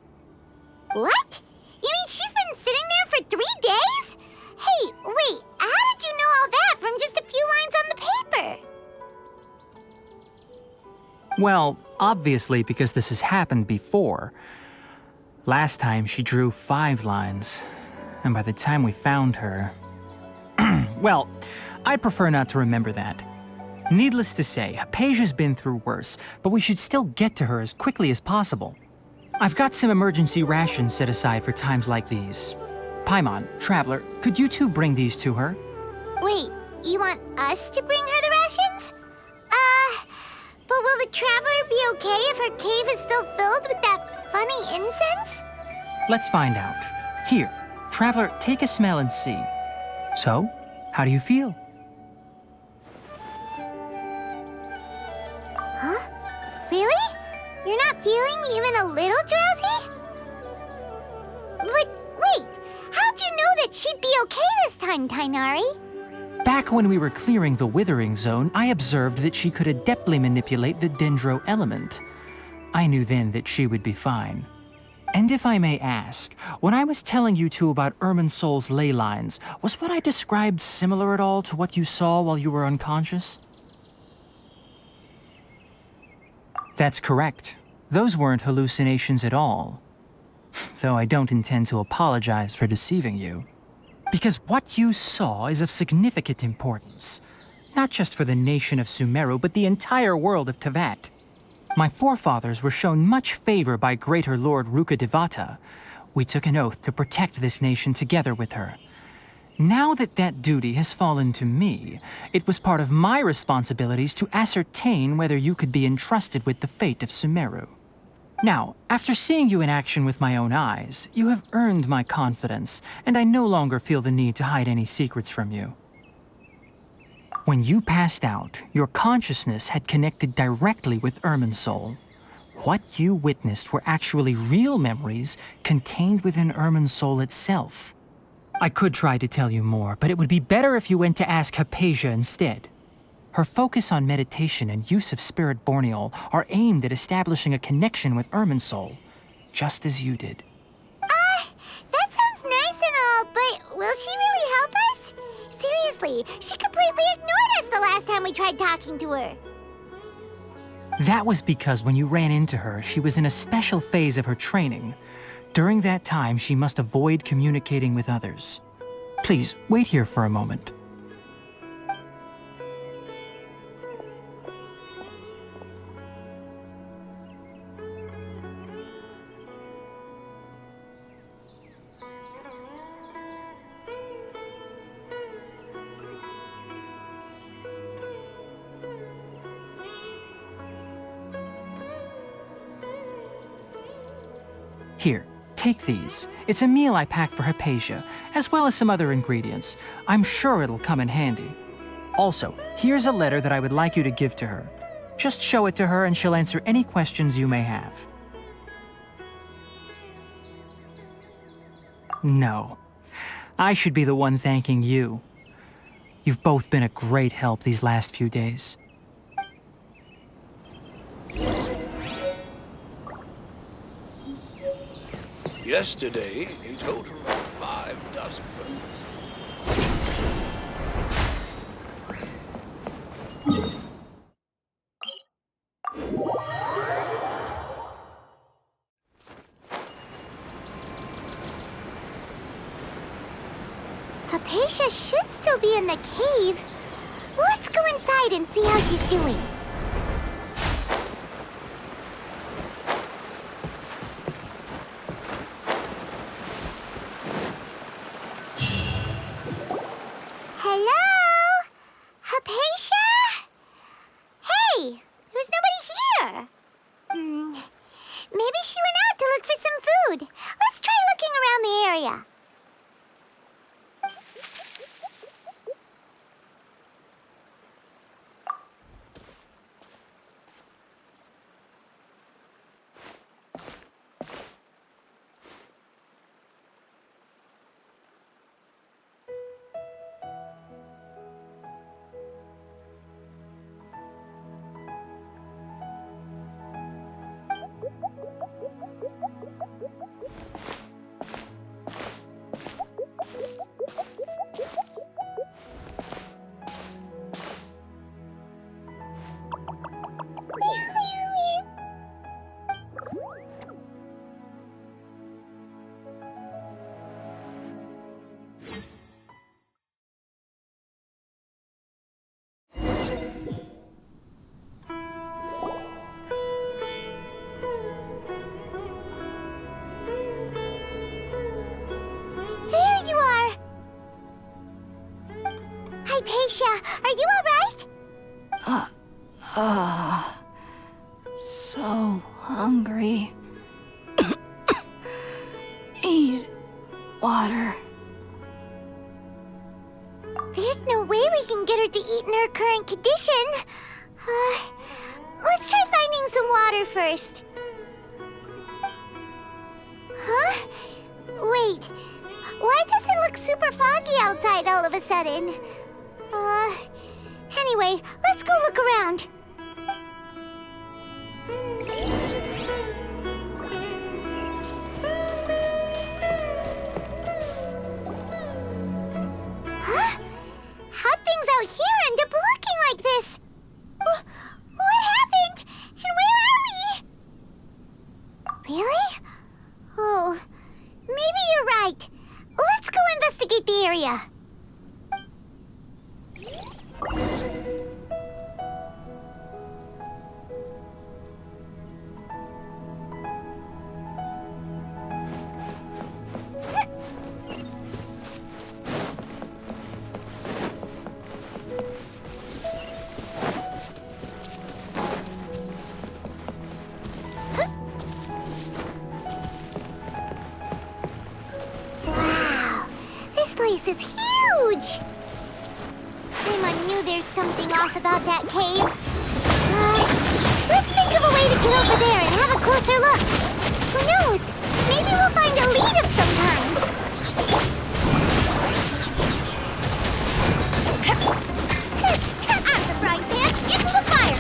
What? You mean she's been sitting there for 3 days? Hey, wait, how did you know all that from just a few lines on the paper? Well, obviously because this has happened before. Last time she drew 5 lines, and by the time we found her... Well, I'd prefer not to remember that. Needless to say, Hypatia's been through worse, but we should still get to her as quickly as possible. I've got some emergency rations set aside for times like these. Paimon, Traveler, could you two bring these to her? Wait, you want us to bring her the rations? But will the Traveler be okay if her cave is still filled with that funny incense? Let's find out. Here, Traveler, take a smell and see. So, how do you feel? Huh? Really? You're not feeling even a little drowsy? But wait, how'd you know that she'd be okay this time, Tainari? Back when we were clearing the Withering Zone, I observed that she could adeptly manipulate the Dendro element. I knew then that she would be fine. And if I may ask, when I was telling you two about Irminsul's ley lines, was what I described similar at all to what you saw while you were unconscious? That's correct. Those weren't hallucinations at all. Though I don't intend to apologize for deceiving you. Because what you saw is of significant importance. Not just for the nation of Sumeru, but the entire world of Tevat. My forefathers were shown much favor by Greater Lord Rukkhadevata. We took an oath to protect this nation together with her. Now that that duty has fallen to me, it was part of my responsibilities to ascertain whether you could be entrusted with the fate of Sumeru. Now, after seeing you in action with my own eyes, you have earned my confidence, and I no longer feel the need to hide any secrets from you. When you passed out, your consciousness had connected directly with Irminsul. What you witnessed were actually real memories contained within Irminsul itself. I could try to tell you more, but it would be better if you went to ask Hypatia instead. Her focus on meditation and use of Spirit Borneol are aimed at establishing a connection with Irminsul, just as you did. That sounds nice and all, but will she really help us? Seriously, she completely ignored us the last time we tried talking to her. That was because when you ran into her, she was in a special phase of her training. During that time, she must avoid communicating with others. Please, wait here for a moment. Here, take these. It's a meal I packed for Hypatia, as well as some other ingredients. I'm sure it'll come in handy. Also, here's a letter that I would like you to give to her. Just show it to her and she'll answer any questions you may have. No. I should be the one thanking you. You've both been a great help these last few days. Yesterday, a total of 5 Duskbirds. Hypatia should still be in the cave. Let's go inside and see how she's doing. Maybe she went out to look for some food. Let's try looking around the area. Are you all right? So hungry. Need water. There's no way we can get her to eat in her current condition. Let's try finding some water first. Huh? Wait. Why does it look super foggy outside all of a sudden? Anyway, let's go look around. Huh? How'd things out here end up looking like this? What happened? And where are we? Really? Oh, maybe you're right. Let's go investigate the area. Wow, this place is huge! Paimon knew there's something off about that cave. Let's think of a way to get over there and have a closer look. Who knows? Maybe we'll find a lead of some kind. Out of the frying pan, into the fire!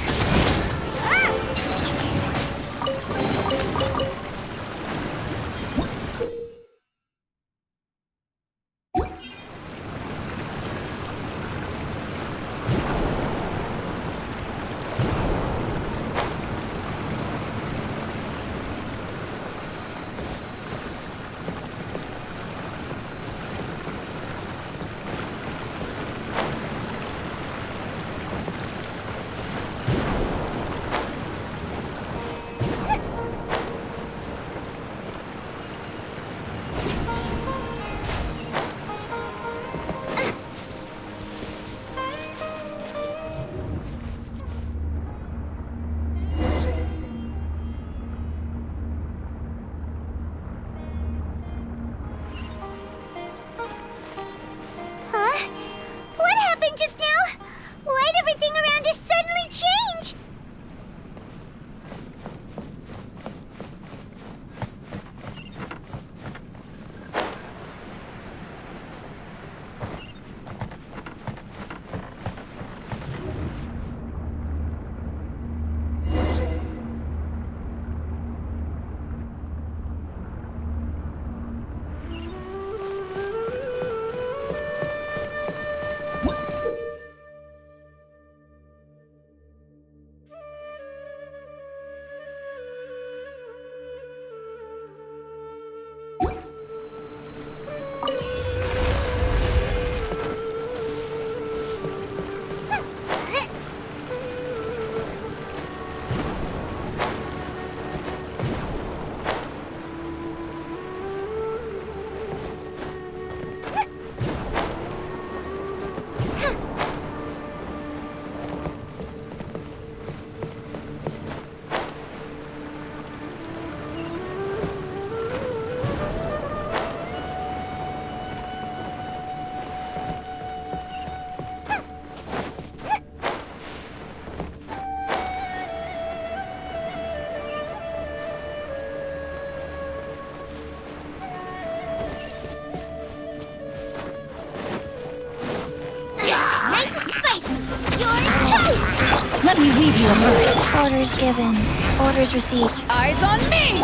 you immerse. Orders given. Orders received. Eyes on me!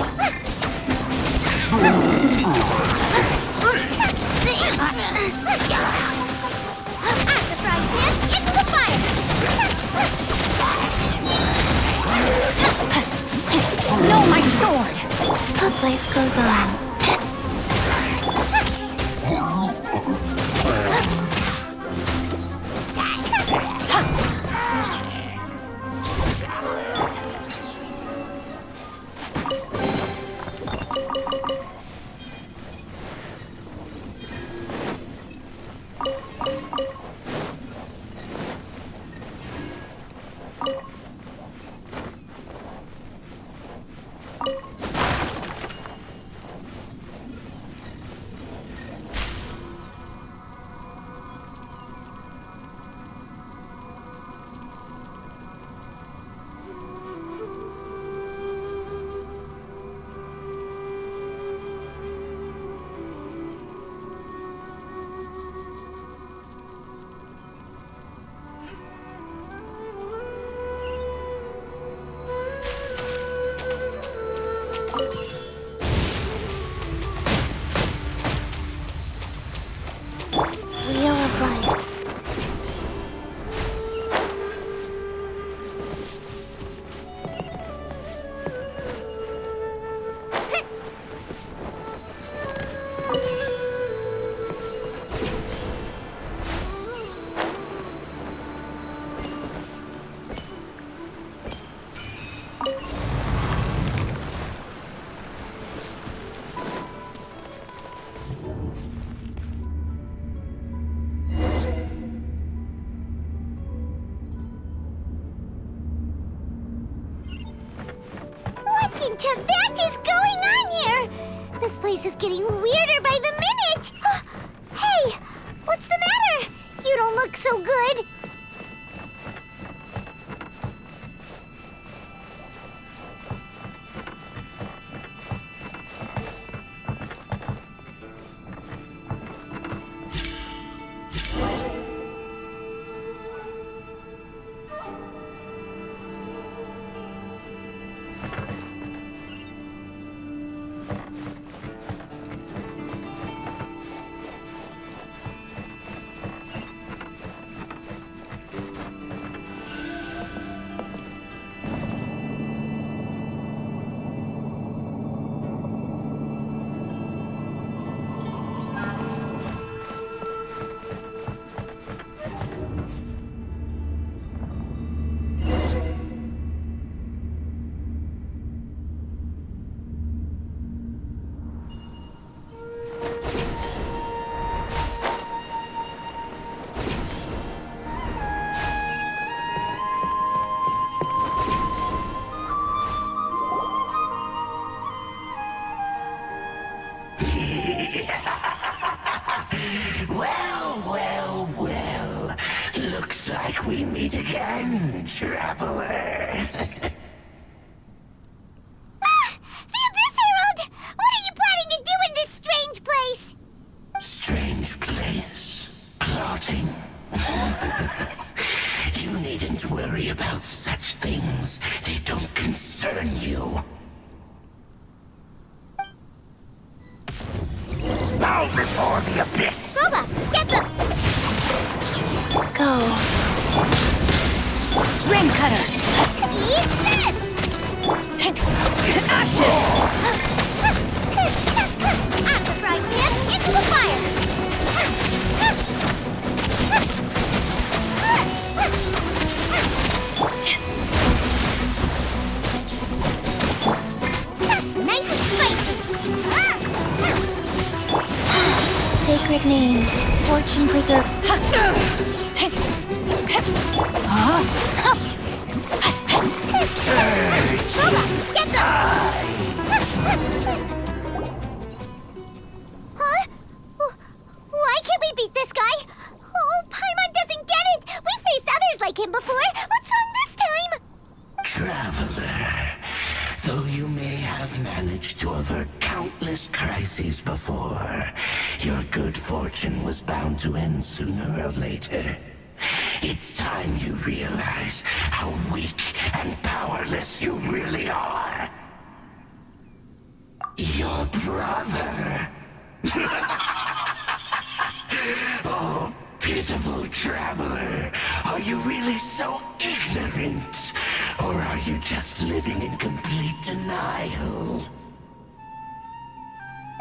Into the fire! No, my sword! But life goes on. Wheel of life. What in Tibet is going on here? This place is getting weirder by the minute! Hey, what's the matter? You don't look so good. Well. Looks like we meet again, traveler. The Abyss Herald! What are you planning to do in this strange place? Strange place. Plotting. You needn't worry about such things. They don't concern you. Bow before the abyss! Boba, get them! Go. Ring cutter! Eat this! To ashes! Apple fried pan into the fire! Nice and spicy! Sacred name. Fortune preserve. Boba, get them! Huh? Why can't we beat this guy? Oh, Paimon doesn't get it! We faced others like him before! What's wrong this time? Traveler, though you may have managed to avert countless crises before, your good fortune was bound to end sooner or later. It's time you realize how weak and powerless you really are. Your brother. Oh, pitiful traveler. Are you really so ignorant? Or are you just living in complete denial?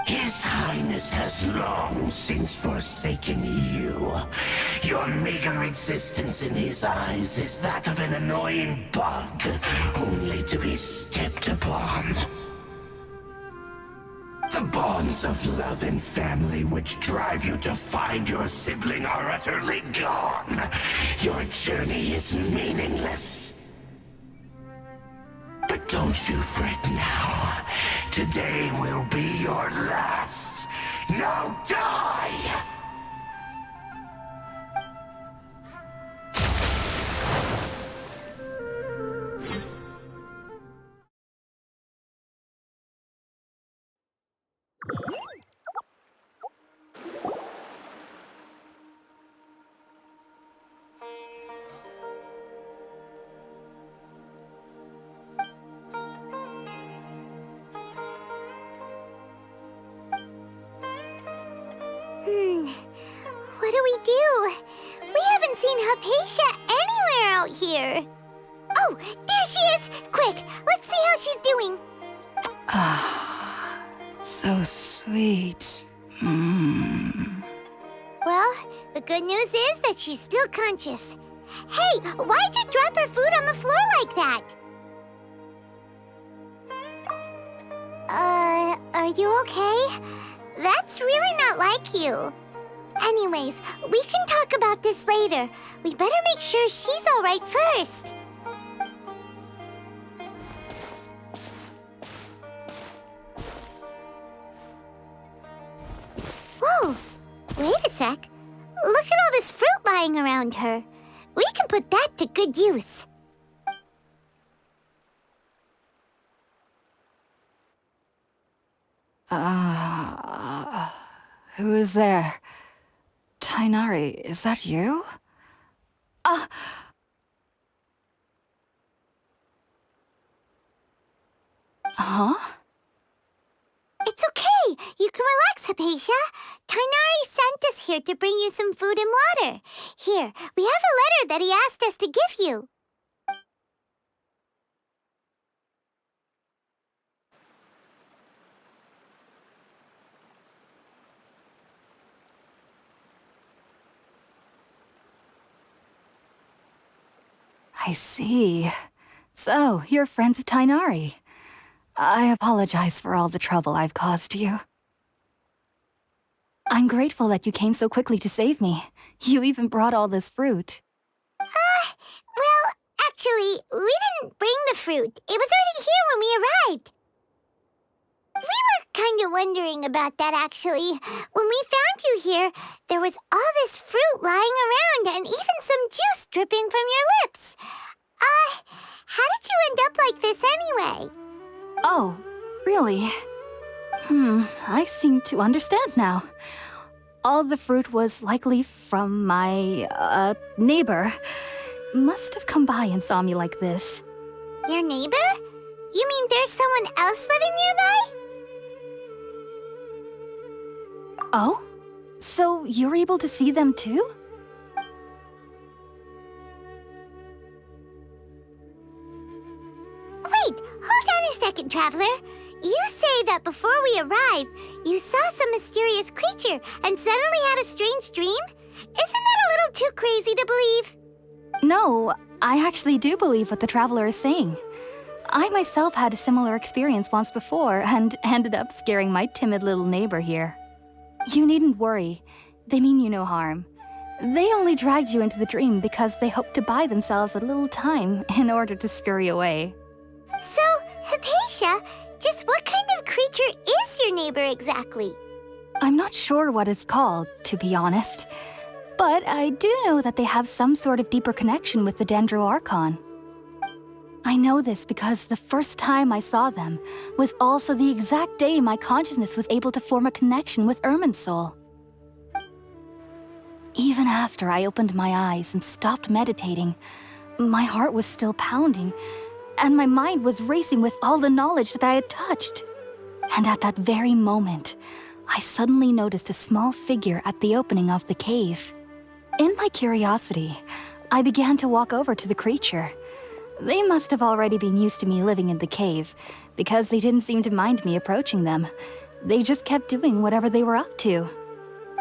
His Highness has long since forsaken you. Your meager existence in his eyes is that of an annoying bug, only to be stepped upon. The bonds of love and family which drive you to find your sibling are utterly gone. Your journey is meaningless. But don't you fret now. Today will be your last. Now die! What do we do? We haven't seen Hypatia anywhere out here. Oh, there she is! Quick, let's see how she's doing. Ah, so sweet. Well, the good news is that she's still conscious. Hey, why'd you drop her food on the floor like that? Are you okay? That's really not like you. Anyways, we can talk about this later. We better make sure she's all right first. Whoa, wait a sec. Look at all this fruit lying around her. We can put that to good use. Who is there? Tainari, is that you? Huh? It's okay. You can relax, Hypatia. Tainari sent us here to bring you some food and water. Here, we have a letter that he asked us to give you. I see. So, you're friends of Tainari. I apologize for all the trouble I've caused you. I'm grateful that you came so quickly to save me. You even brought all this fruit. Well, actually, we didn't bring the fruit. It was already here when we arrived. We were kind of wondering about that, actually. When we found you here, there was all this fruit lying around and even some juice dripping from your lips. How did you end up like this anyway? Oh, really? I seem to understand now. All the fruit was likely from my, neighbor. Must have come by and saw me like this. Your neighbor? You mean there's someone else living nearby? Oh? So you're able to see them too? Wait, hold on a second, Traveler. You say that before we arrived, you saw some mysterious creature and suddenly had a strange dream? Isn't that a little too crazy to believe? No, I actually do believe what the traveler is saying. I myself had a similar experience once before and ended up scaring my timid little neighbor here. You needn't worry. They mean you no harm. They only dragged you into the dream because they hoped to buy themselves a little time in order to scurry away. So, Hypatia, just what kind of creature is your neighbor exactly? I'm not sure what it's called, to be honest. But I do know that they have some sort of deeper connection with the Dendro Archon. I know this because the first time I saw them was also the exact day my consciousness was able to form a connection with Irmin's soul. Even after I opened my eyes and stopped meditating, my heart was still pounding, and my mind was racing with all the knowledge that I had touched. And at that very moment, I suddenly noticed a small figure at the opening of the cave. In my curiosity, I began to walk over to the creature. They must have already been used to me living in the cave, because they didn't seem to mind me approaching them. They just kept doing whatever they were up to.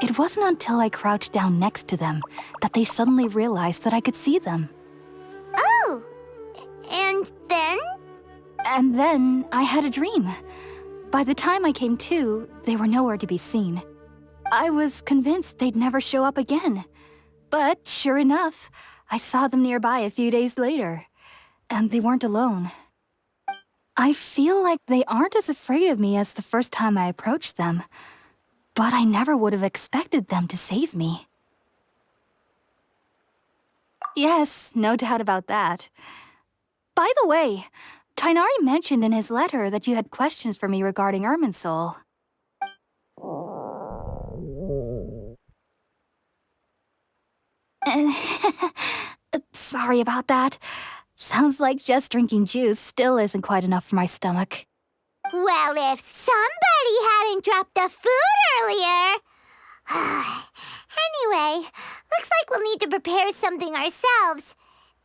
It wasn't until I crouched down next to them that they suddenly realized that I could see them. Oh, and then? And then I had a dream. By the time I came to, they were nowhere to be seen. I was convinced they'd never show up again. But sure enough, I saw them nearby a few days later. And they weren't alone. I feel like they aren't as afraid of me as the first time I approached them. But I never would have expected them to save me. Yes, no doubt about that. By the way, Tainari mentioned in his letter that you had questions for me regarding Irminsul. Sorry about that. Sounds like just drinking juice still isn't quite enough for my stomach. Well, if somebody hadn't dropped the food earlier... Anyway, looks like we'll need to prepare something ourselves.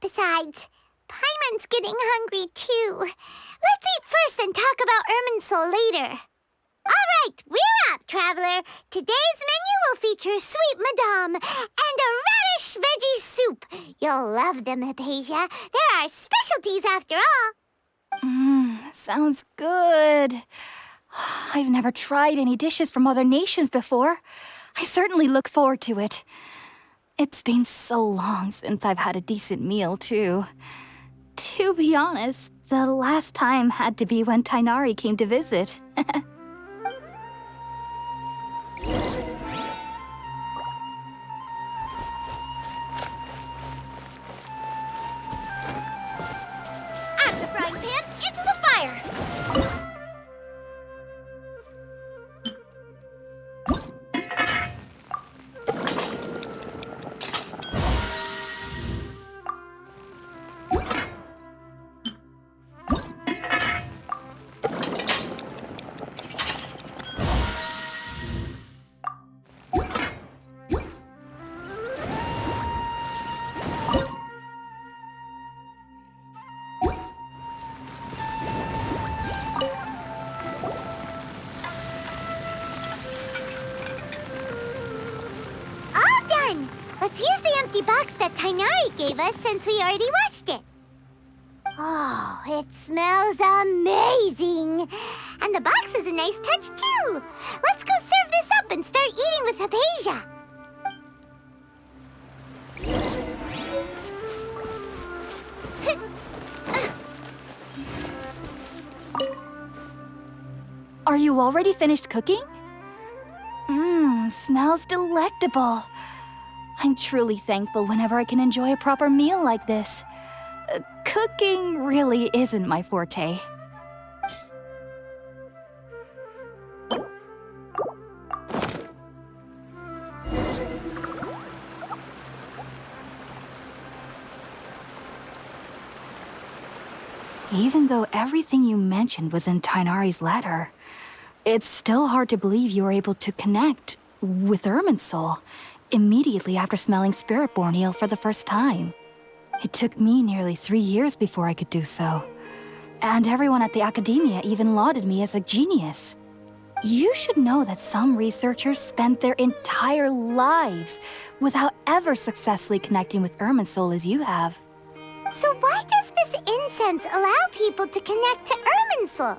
Besides, Paimon's getting hungry too. Let's eat first and talk about Irminsul later. All right, we're up, Traveler. Today's menu will feature sweet madame and a radish veggie soup. You'll love them, Hypatia. They're our specialties after all. Sounds good. I've never tried any dishes from other nations before. I certainly look forward to it. It's been so long since I've had a decent meal, too. To be honest, the last time had to be when Tainari came to visit. Out of the frying pan, into the fire! Let's use the empty box that Tainari gave us since we already washed it. Oh, it smells amazing. And the box is a nice touch, too. Let's go serve this up and start eating with Hypatia. Are you already finished cooking? Smells delectable. I'm truly thankful whenever I can enjoy a proper meal like this. Cooking really isn't my forte. Even though everything you mentioned was in Tainari's letter, it's still hard to believe you were able to connect with Irminsul immediately after smelling Spiritborn eel for the first time. It took me nearly 3 years before I could do so. And everyone at the academia even lauded me as a genius. You should know that some researchers spent their entire lives without ever successfully connecting with Irminsul as you have. So why does this incense allow people to connect to Irminsul?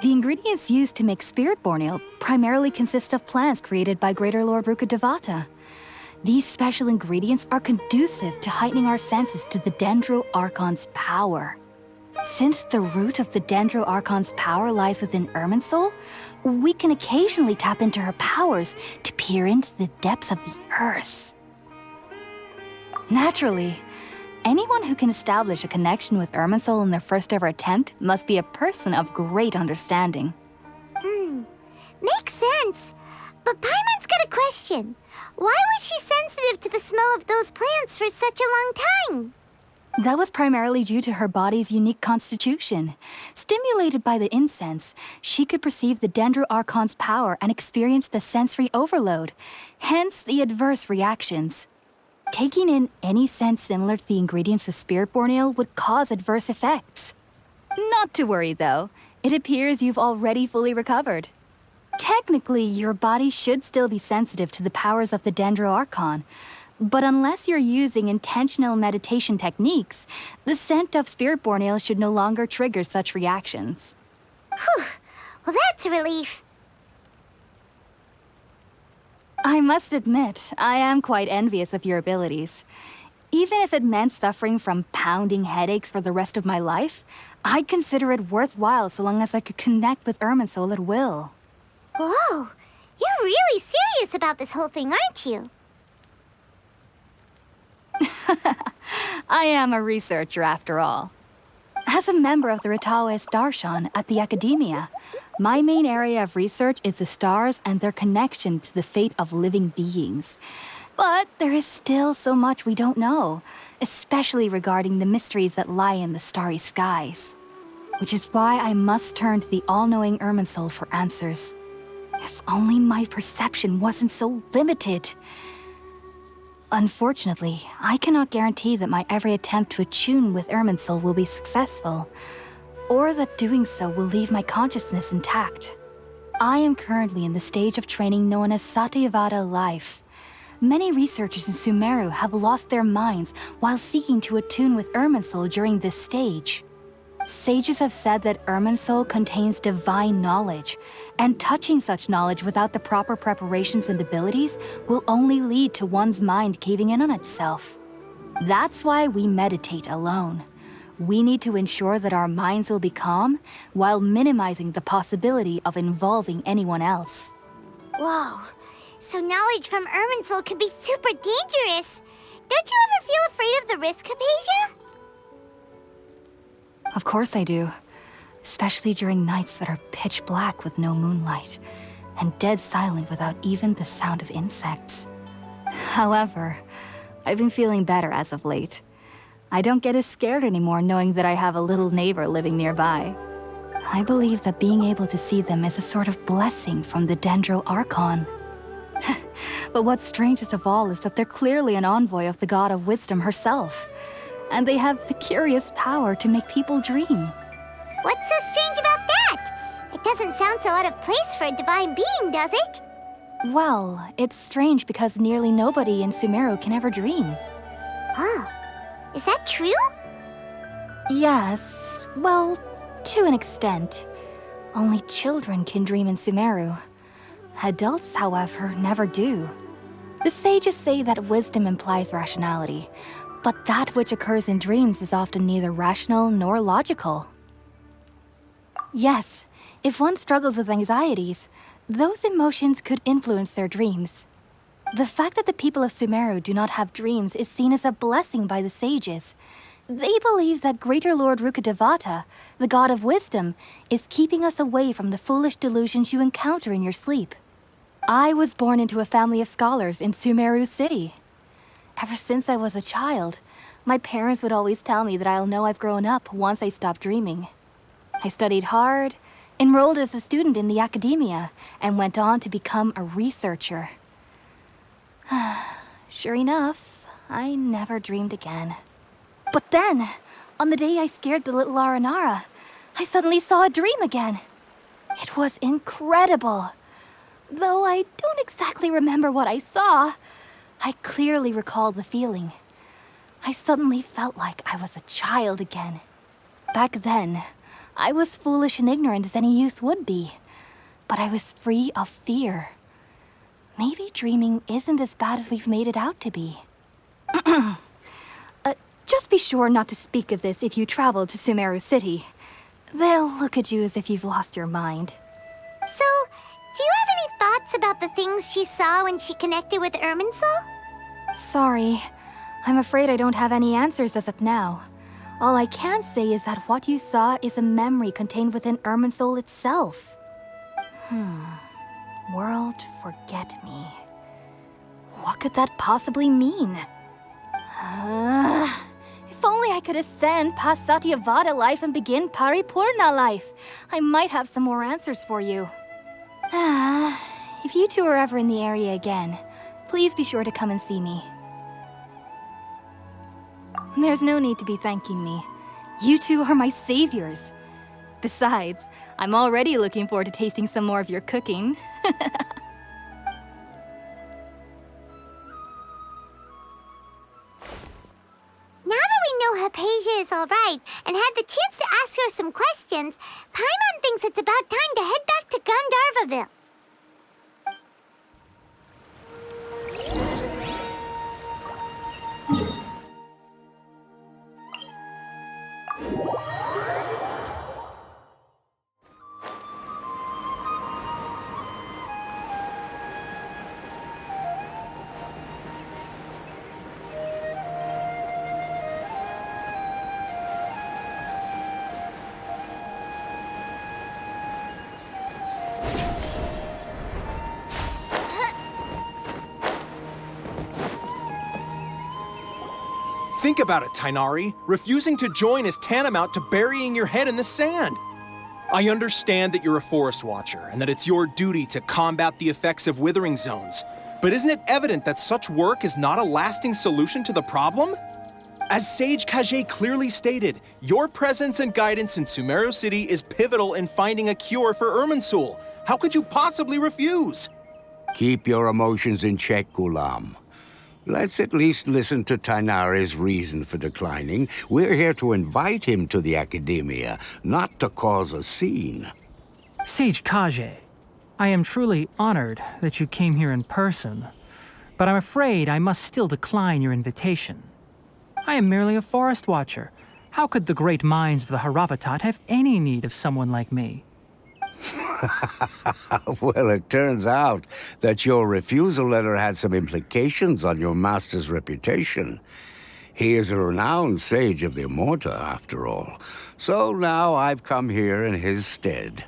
The ingredients used to make Spiritborn eel primarily consist of plants created by Greater Lord Rukkhadevata. These special ingredients are conducive to heightening our senses to the Dendro Archon's power. Since the root of the Dendro Archon's power lies within Irminsul, we can occasionally tap into her powers to peer into the depths of the earth. Naturally, anyone who can establish a connection with Irminsul in their first ever attempt must be a person of great understanding. Makes sense. But Paimon's got a question. Why was she sensitive to the smell of those plants for such a long time? That was primarily due to her body's unique constitution. Stimulated by the incense, she could perceive the Dendro Archon's power and experience the sensory overload, hence the adverse reactions. Taking in any scent similar to the ingredients of Spiritborn Ale would cause adverse effects. Not to worry, though. It appears you've already fully recovered. Technically, your body should still be sensitive to the powers of the Dendro Archon, but unless you're using intentional meditation techniques, the scent of Spiritborn Ale should no longer trigger such reactions. Whew. Well, that's a relief. I must admit, I am quite envious of your abilities. Even if it meant suffering from pounding headaches for the rest of my life, I'd consider it worthwhile so long as I could connect with Irminsul at will. Whoa, you're really serious about this whole thing, aren't you? I am a researcher after all. As a member of the Ritaoist Archon at the Academia, my main area of research is the stars and their connection to the fate of living beings. But there is still so much we don't know, especially regarding the mysteries that lie in the starry skies. Which is why I must turn to the all-knowing Irminsul for answers. If only my perception wasn't so limited. Unfortunately, I cannot guarantee that my every attempt to attune with Irminsul will be successful, or that doing so will leave my consciousness intact. I am currently in the stage of training known as Satyavada life. Many researchers in Sumeru have lost their minds while seeking to attune with Irminsul during this stage. Sages have said that Irminsul contains divine knowledge, and touching such knowledge without the proper preparations and abilities will only lead to one's mind caving in on itself. That's why we meditate alone. We need to ensure that our minds will be calm while minimizing the possibility of involving anyone else. Whoa, so knowledge from Irminsul could be super dangerous. Don't you ever feel afraid of the risk, Hypatia? Of course I do. Especially during nights that are pitch black with no moonlight, and dead silent without even the sound of insects. However, I've been feeling better as of late. I don't get as scared anymore knowing that I have a little neighbor living nearby. I believe that being able to see them is a sort of blessing from the Dendro Archon. But what's strangest of all is that they're clearly an envoy of the God of Wisdom herself. And they have the curious power to make people dream. What's so strange about that? It doesn't sound so out of place for a divine being, does it? Well, it's strange because nearly nobody in Sumeru can ever dream. Oh, is that true? Yes, well, to an extent. Only children can dream in Sumeru. Adults, however, never do. The sages say that wisdom implies rationality, but that which occurs in dreams is often neither rational nor logical. Yes, if one struggles with anxieties, those emotions could influence their dreams. The fact that the people of Sumeru do not have dreams is seen as a blessing by the sages. They believe that Greater Lord Rukkhadevata, the God of Wisdom, is keeping us away from the foolish delusions you encounter in your sleep. I was born into a family of scholars in Sumeru City. Ever since I was a child, my parents would always tell me that I'll know I've grown up once I stop dreaming. I studied hard, enrolled as a student in the Academia, and went on to become a researcher. Sure enough, I never dreamed again. But then, on the day I scared the little Aranara, I suddenly saw a dream again. It was incredible. Though I don't exactly remember what I saw, I clearly recall the feeling. I suddenly felt like I was a child again. Back then, I was foolish and ignorant as any youth would be, but I was free of fear. Maybe dreaming isn't as bad as we've made it out to be. Just be sure not to speak of this if you travel to Sumeru City. They'll look at you as if you've lost your mind. So, do you have any thoughts about the things she saw when she connected with Irminsul? Sorry. I'm afraid I don't have any answers as of now. All I can say is that what you saw is a memory contained within Irminsul itself. World forget me. What could that possibly mean? If only I could ascend past Satyavada life and begin Paripurna life. I might have some more answers for you. If you two are ever in the area again, please be sure to come and see me. There's no need to be thanking me. You two are my saviors. Besides, I'm already looking forward to tasting some more of your cooking. Now that we know Hypatia is all right and had the chance to ask her some questions, Paimon thinks it's about time to head back to Gandharvaville. Think about it, Tainari. Refusing to join is tantamount to burying your head in the sand. I understand that you're a forest watcher and that it's your duty to combat the effects of withering zones. But isn't it evident that such work is not a lasting solution to the problem? As Sage Kage clearly stated, your presence and guidance in Sumeru City is pivotal in finding a cure for Irminsul. How could you possibly refuse? Keep your emotions in check, Ghulam. Let's at least listen to Tainari's reason for declining. We're here to invite him to the Academia, not to cause a scene. Sage Kage, I am truly honored that you came here in person, but I'm afraid I must still decline your invitation. I am merely a forest watcher. How could the great minds of the Haravatat have any need of someone like me? Well, it turns out that your refusal letter had some implications on your master's reputation. He is a renowned sage of the Immorta, after all. So now I've come here in his stead.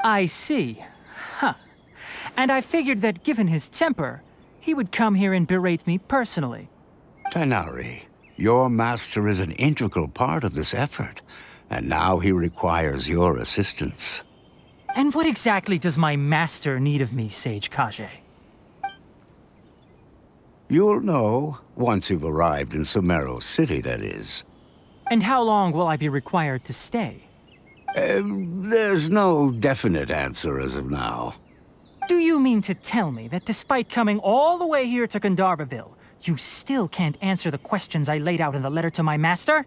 I see. Huh. And I figured that given his temper, he would come here and berate me personally. Tainari, your master is an integral part of this effort, and now he requires your assistance. And what exactly does my master need of me, Sage Kage? You'll know once you've arrived in Sumeru City, that is. And how long will I be required to stay? There's no definite answer as of now. Do you mean to tell me that despite coming all the way here to Gandharvaville, you still can't answer the questions I laid out in the letter to my master?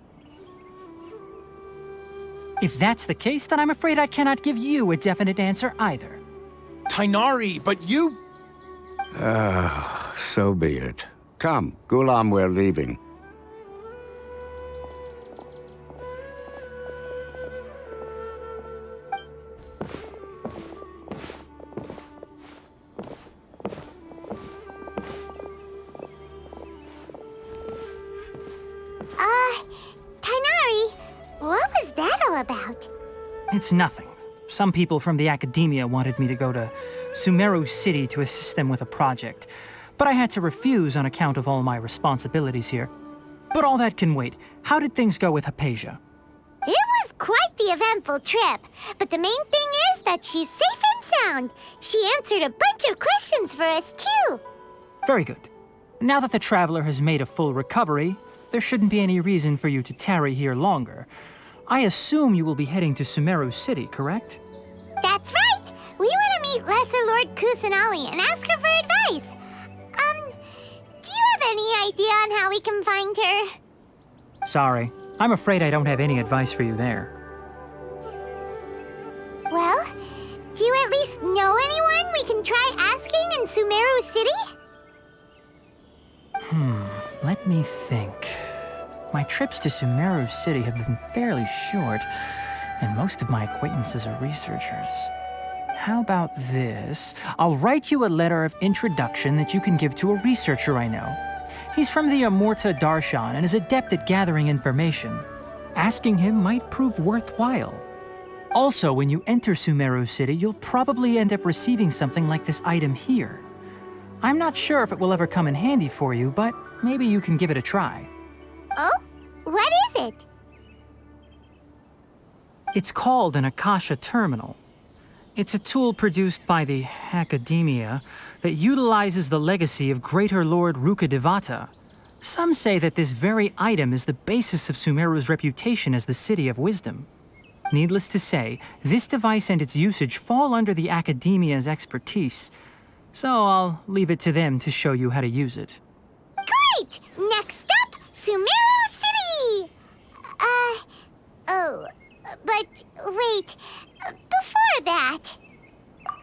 If that's the case, then I'm afraid I cannot give you a definite answer either. Tainari, but you... So be it. Come, Ghulam, we're leaving. Tainari, what was that all about? It's nothing. Some people from the Academia wanted me to go to Sumeru City to assist them with a project, but I had to refuse on account of all my responsibilities here. But all that can wait. How did things go with Hypatia? It was quite the eventful trip, but the main thing is that she's safe and sound. She answered a bunch of questions for us, too. Very good. Now that the traveler has made a full recovery, there shouldn't be any reason for you to tarry here longer. I assume you will be heading to Sumeru City, correct? That's right! We want to meet Lesser Lord Kusanali and ask her for advice. Do you have any idea on how we can find her? Sorry. I'm afraid I don't have any advice for you there. Well, do you at least know anyone we can try asking in Sumeru City? Let me think. My trips to Sumeru City have been fairly short, and most of my acquaintances are researchers. How about this? I'll write you a letter of introduction that you can give to a researcher I know. He's from the Immorta Darshan and is adept at gathering information. Asking him might prove worthwhile. Also, when you enter Sumeru City, you'll probably end up receiving something like this item here. I'm not sure if it will ever come in handy for you, but maybe you can give it a try. Oh? What is it? It's called an Akasha Terminal. It's a tool produced by the Academia that utilizes the legacy of Greater Lord Rukkhadevata. Some say that this very item is the basis of Sumeru's reputation as the City of Wisdom. Needless to say, this device and its usage fall under the Academia's expertise, so I'll leave it to them to show you how to use it. Great! Next up, Sumeru City! But wait, before that...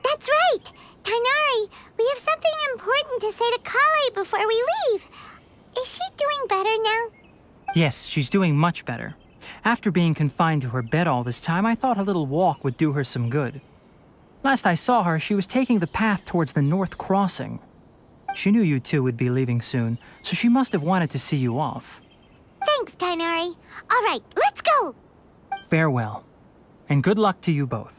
That's right! Tainari, we have something important to say to Kale before we leave. Is she doing better now? Yes, she's doing much better. After being confined to her bed all this time, I thought a little walk would do her some good. Last I saw her, she was taking the path towards the North Crossing. She knew you two would be leaving soon, so she must have wanted to see you off. Thanks, Tainari. All right, let's go! Farewell, and good luck to you both.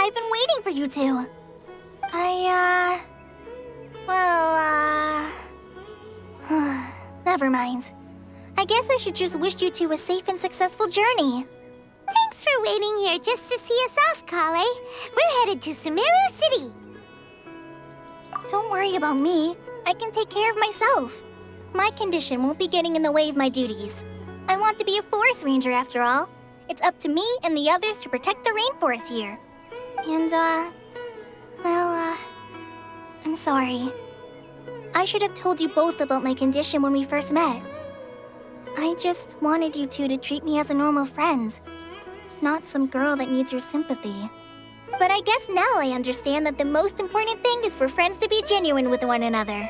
I've been waiting for you two. Never mind. I guess I should just wish you two a safe and successful journey. Thanks for waiting here just to see us off, Kale. We're headed to Sumeru City. Don't worry about me. I can take care of myself. My condition won't be getting in the way of my duties. I want to be a forest ranger after all. It's up to me and the others to protect the rainforest here. And, I'm sorry. I should have told you both about my condition when we first met. I just wanted you two to treat me as a normal friend, not some girl that needs your sympathy. But I guess now I understand that the most important thing is for friends to be genuine with one another.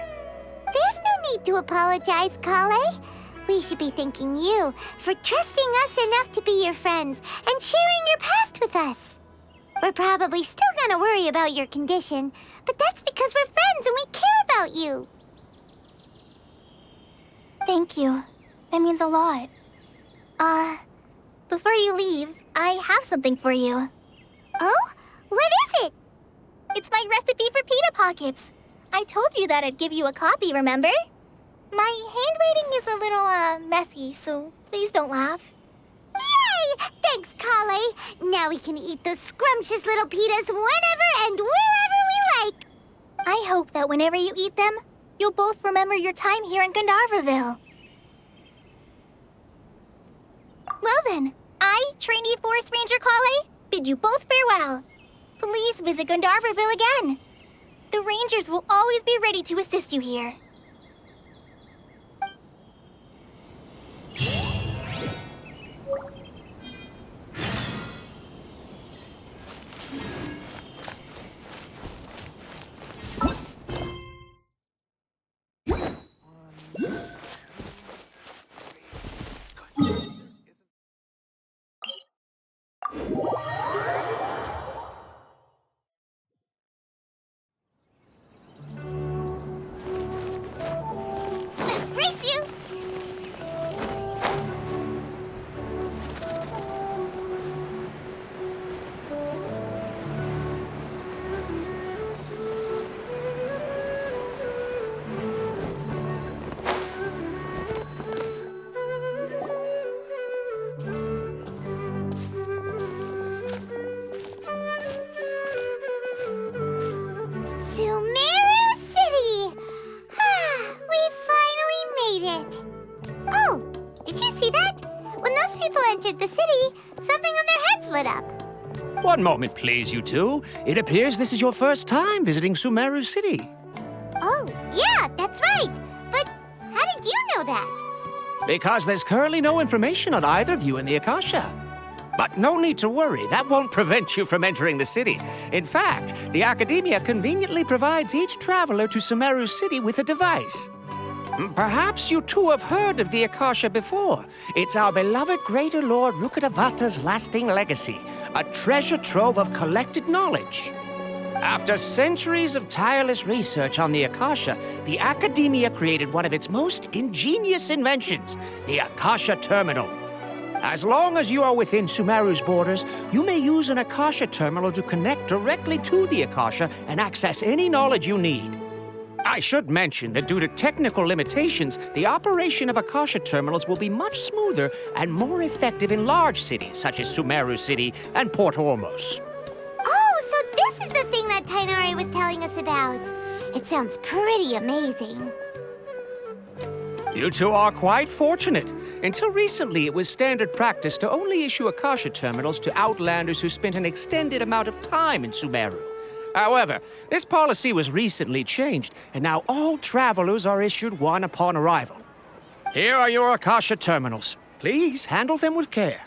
There's no need to apologize, Kale. We should be thanking you for trusting us enough to be your friends and sharing your past with us. We're probably still gonna worry about your condition, but that's because we're friends and we care about you. Thank you. That means a lot. Before you leave, I have something for you. Oh? What is it? It's my recipe for pita pockets. I told you that I'd give you a copy, remember? My handwriting is a little, messy, so please don't laugh. Yay! Thanks, Kale. Now we can eat those scrumptious little pitas whenever and wherever we like. I hope that whenever you eat them, you'll both remember your time here in Gandharvaville. Well then, I, trainee Forest Ranger Kale, bid you both farewell. Please visit Gandharvaville again. The Rangers will always be ready to assist you here. Race you! Sumeru City! We finally made it. Oh, did you see that? When those people entered the city, something on their heads lit up. One moment, please, you two. It appears this is your first time visiting Sumeru City. Oh, yeah, that's right. But how did you know that? Because there's currently no information on either of you in the Akasha. But no need to worry, that won't prevent you from entering the city. In fact, the Academia conveniently provides each traveler to Sumeru City with a device. Perhaps you two have heard of the Akasha before. It's our beloved Greater Lord Rukkhadevata's lasting legacy, a treasure trove of collected knowledge. After centuries of tireless research on the Akasha, the Academia created one of its most ingenious inventions, the Akasha Terminal. As long as you are within Sumeru's borders, you may use an Akasha Terminal to connect directly to the Akasha and access any knowledge you need. I should mention that due to technical limitations, the operation of Akasha Terminals will be much smoother and more effective in large cities such as Sumeru City and Port Ormos. Oh, so this is the thing that Tainari was telling us about. It sounds pretty amazing. You two are quite fortunate. Until recently, it was standard practice to only issue Akasha Terminals to outlanders who spent an extended amount of time in Sumeru. However, this policy was recently changed, and now all travelers are issued one upon arrival. Here are your Akasha Terminals. Please handle them with care.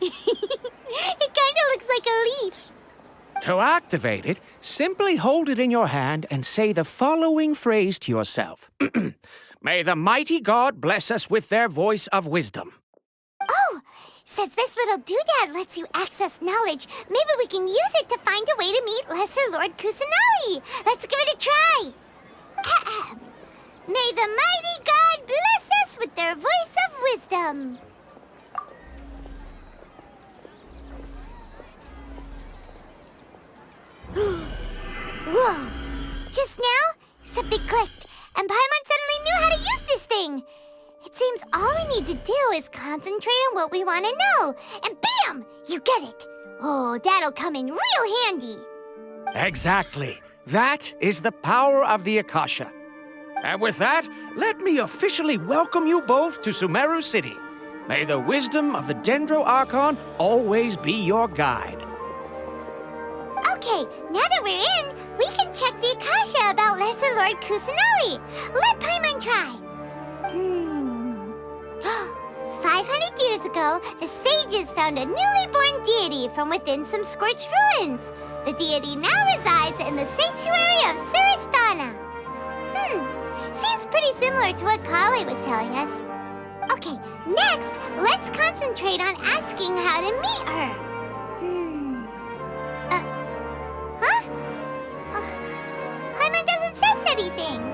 It kinda looks like a leaf. To activate it, simply hold it in your hand and say the following phrase to yourself. May the mighty God bless us with their voice of wisdom. Oh, says this little doodad lets you access knowledge. Maybe we can use it to find a way to meet Lesser Lord Kusanali. Let's give it a try. Ahem. May the mighty God bless us with their voice of wisdom. Whoa! Just now, something clicked, and Paimon suddenly knew how to use this thing. It seems all we need to do is concentrate on what we want to know, and bam! You get it. Oh, that'll come in real handy. Exactly. That is the power of the Akasha. And with that, let me officially welcome you both to Sumeru City. May the wisdom of the Dendro Archon always be your guide. Okay, now that we're in, we can check the Akasha about Lesser Lord Kusanali. Let Paimon try. 500 years ago, the sages found a newly born deity from within some scorched ruins. The deity now resides in the sanctuary of Suristana. Seems pretty similar to what Kali was telling us. Okay, next, let's concentrate on asking how to meet her. Paimon doesn't sense anything.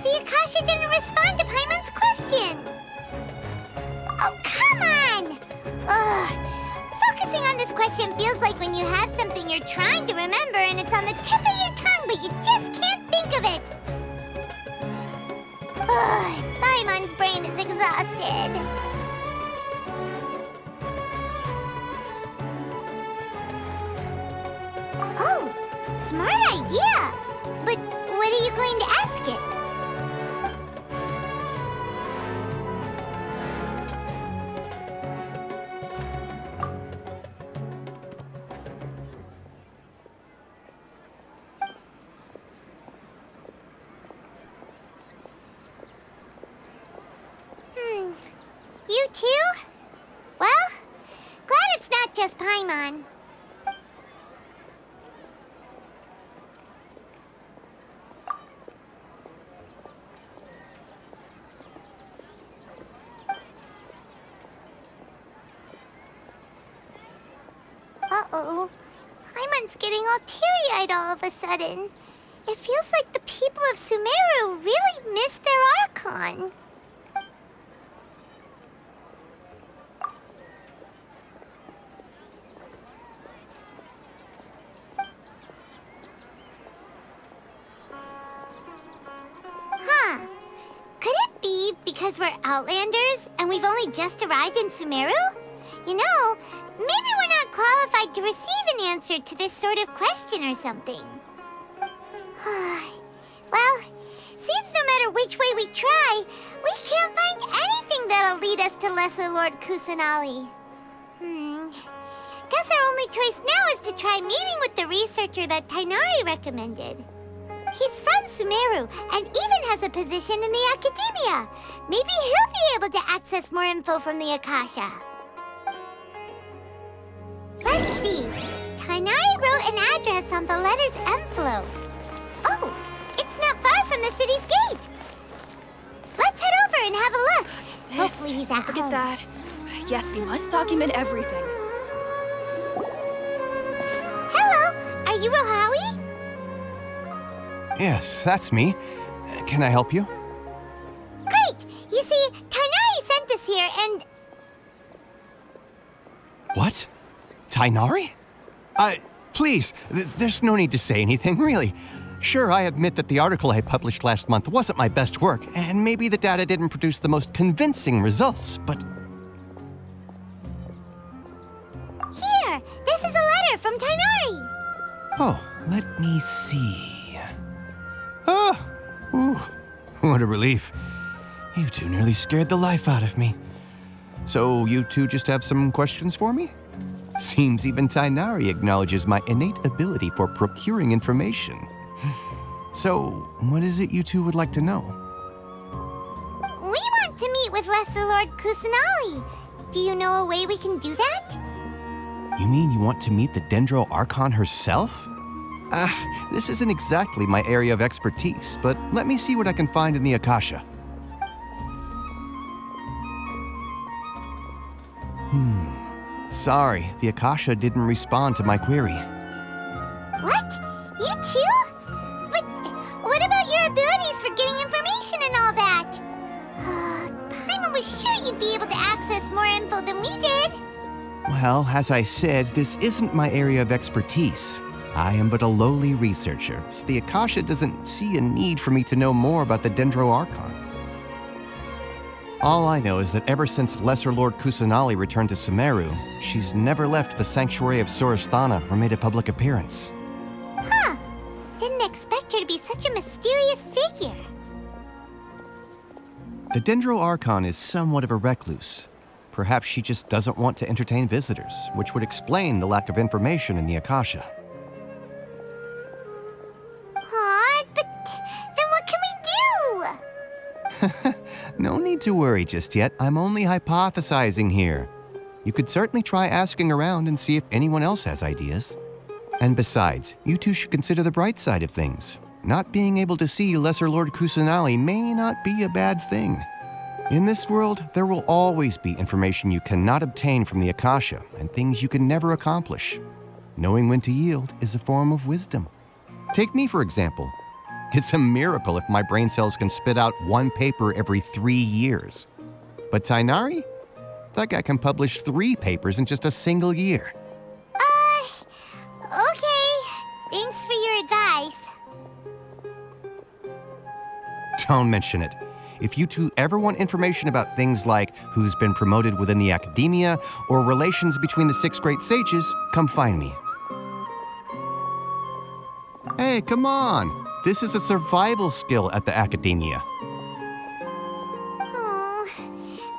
The Akasha didn't respond to Paimon's question. Oh, come on! Ugh. Focusing on this question feels like when you have something you're trying to remember and it's on the tip of your tongue, but you just can't think of it. Ugh. Paimon's brain is exhausted. Oh, smart idea! But what are you going to ask it? You too? Well, glad it's not just Paimon. Uh-oh. Paimon's getting all teary-eyed all of a sudden. It feels like the people of Sumeru really miss their Archon. Huh. Could it be because we're Outlanders and we've only just arrived in Sumeru? You know, maybe we're not qualified to receive an answer to this sort of question or something. Well, seems no matter which way we try, we can't find anything that'll lead us to Lesser Lord Kusanali. Guess our only choice now is to try meeting with the researcher that Tainari recommended. He's from Sumeru and even has a position in the Academia. Maybe he'll be able to access more info from the Akasha. Let's see. Tainari wrote an address on the letter's envelope. Oh, it's not far from the city's gate. Let's head over and have a look. Hopefully he's at home. Look at that. Yes, we must document everything. Hello, are you Rohawi? Yes, that's me. Can I help you? Great! You see, Tainari sent us here and... What? Tainari? Please, there's no need to say anything, really. Sure, I admit that the article I published last month wasn't my best work, and maybe the data didn't produce the most convincing results, but... Here! This is a letter from Tainari! Oh, let me see. Oh! Ooh, what a relief. You two nearly scared the life out of me. So you two just have some questions for me? Seems even Tainari acknowledges my innate ability for procuring information. So, what is it you two would like to know? We want to meet with Lesser Lord Kusanali. Do you know a way we can do that? You mean you want to meet the Dendro Archon herself? This isn't exactly my area of expertise, but let me see what I can find in the Akasha. Sorry, the Akasha didn't respond to my query. What? You too? But what about your abilities for getting information and all that? Paimon was sure you'd be able to access more info than we did. Well, as I said, this isn't my area of expertise. I am but a lowly researcher, so the Akasha doesn't see a need for me to know more about the Dendro Archon. All I know is that ever since Lesser Lord Kusanali returned to Sumeru, she's never left the Sanctuary of Sorasthana or made a public appearance. Huh. Didn't expect her to be such a mysterious figure. The Dendro Archon is somewhat of a recluse. Perhaps she just doesn't want to entertain visitors, which would explain the lack of information in the Akasha. But then what can we do? No need to worry just yet. I'm only hypothesizing here. You could certainly try asking around and see if anyone else has ideas. And besides, you two should consider the bright side of things. Not being able to see Lesser Lord Kusanali may not be a bad thing. In this world, there will always be information you cannot obtain from the Akasha and things you can never accomplish. Knowing when to yield is a form of wisdom. Take me, for example. It's a miracle if my brain cells can spit out one paper every 3 years. But Tainari? That guy can publish 3 papers in just a single year. Okay. Thanks for your advice. Don't mention it. If you two ever want information about things like who's been promoted within the academia or relations between the 6 great sages, come find me. Hey, come on. This is a survival skill at the academia. Oh,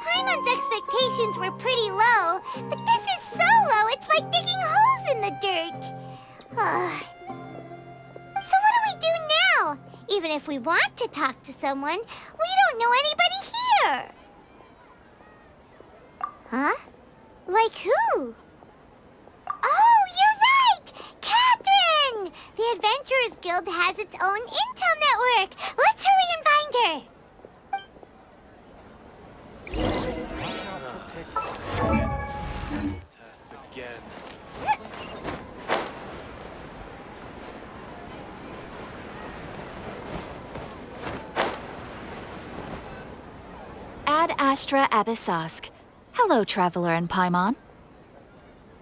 Paimon's expectations were pretty low, but this is so low it's like digging holes in the dirt. So what do we do now? Even if we want to talk to someone, we don't know anybody here. Huh? Like who? Oh, you're right! Catherine! The Adventurers Guild has its own intel network. Let's hurry and find her. Tests again. Ad Astra Abyssask. Hello, Traveler and Paimon.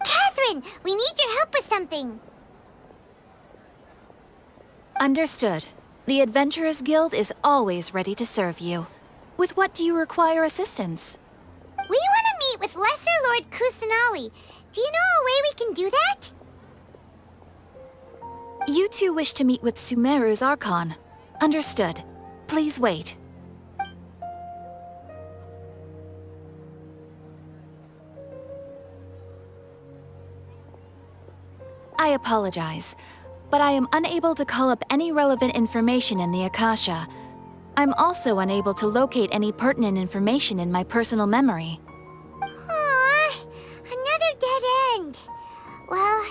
Catherine, we need your help with something. Understood. The Adventurers Guild is always ready to serve you. With what do you require assistance? We want to meet with Lesser Lord Kusanali. Do you know a way we can do that? You two wish to meet with Sumeru's Archon. Understood. Please wait. I apologize, but I am unable to call up any relevant information in the Akasha. I'm also unable to locate any pertinent information in my personal memory. Aww, another dead end. Well,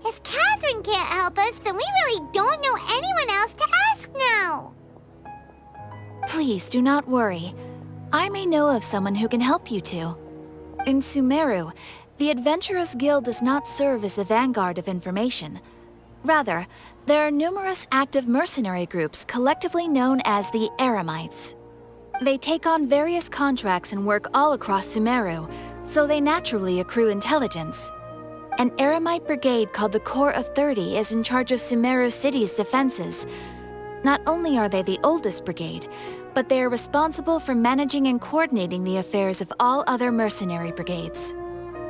if Catherine can't help us, then we really don't know anyone else to ask now. Please do not worry. I may know of someone who can help you two. In Sumeru, the Adventurers Guild does not serve as the vanguard of information. Rather, there are numerous active mercenary groups collectively known as the Eremites. They take on various contracts and work all across Sumeru, so they naturally accrue intelligence. An Eremite brigade called the Corps of 30 is in charge of Sumeru City's defenses. Not only are they the oldest brigade, but they are responsible for managing and coordinating the affairs of all other mercenary brigades.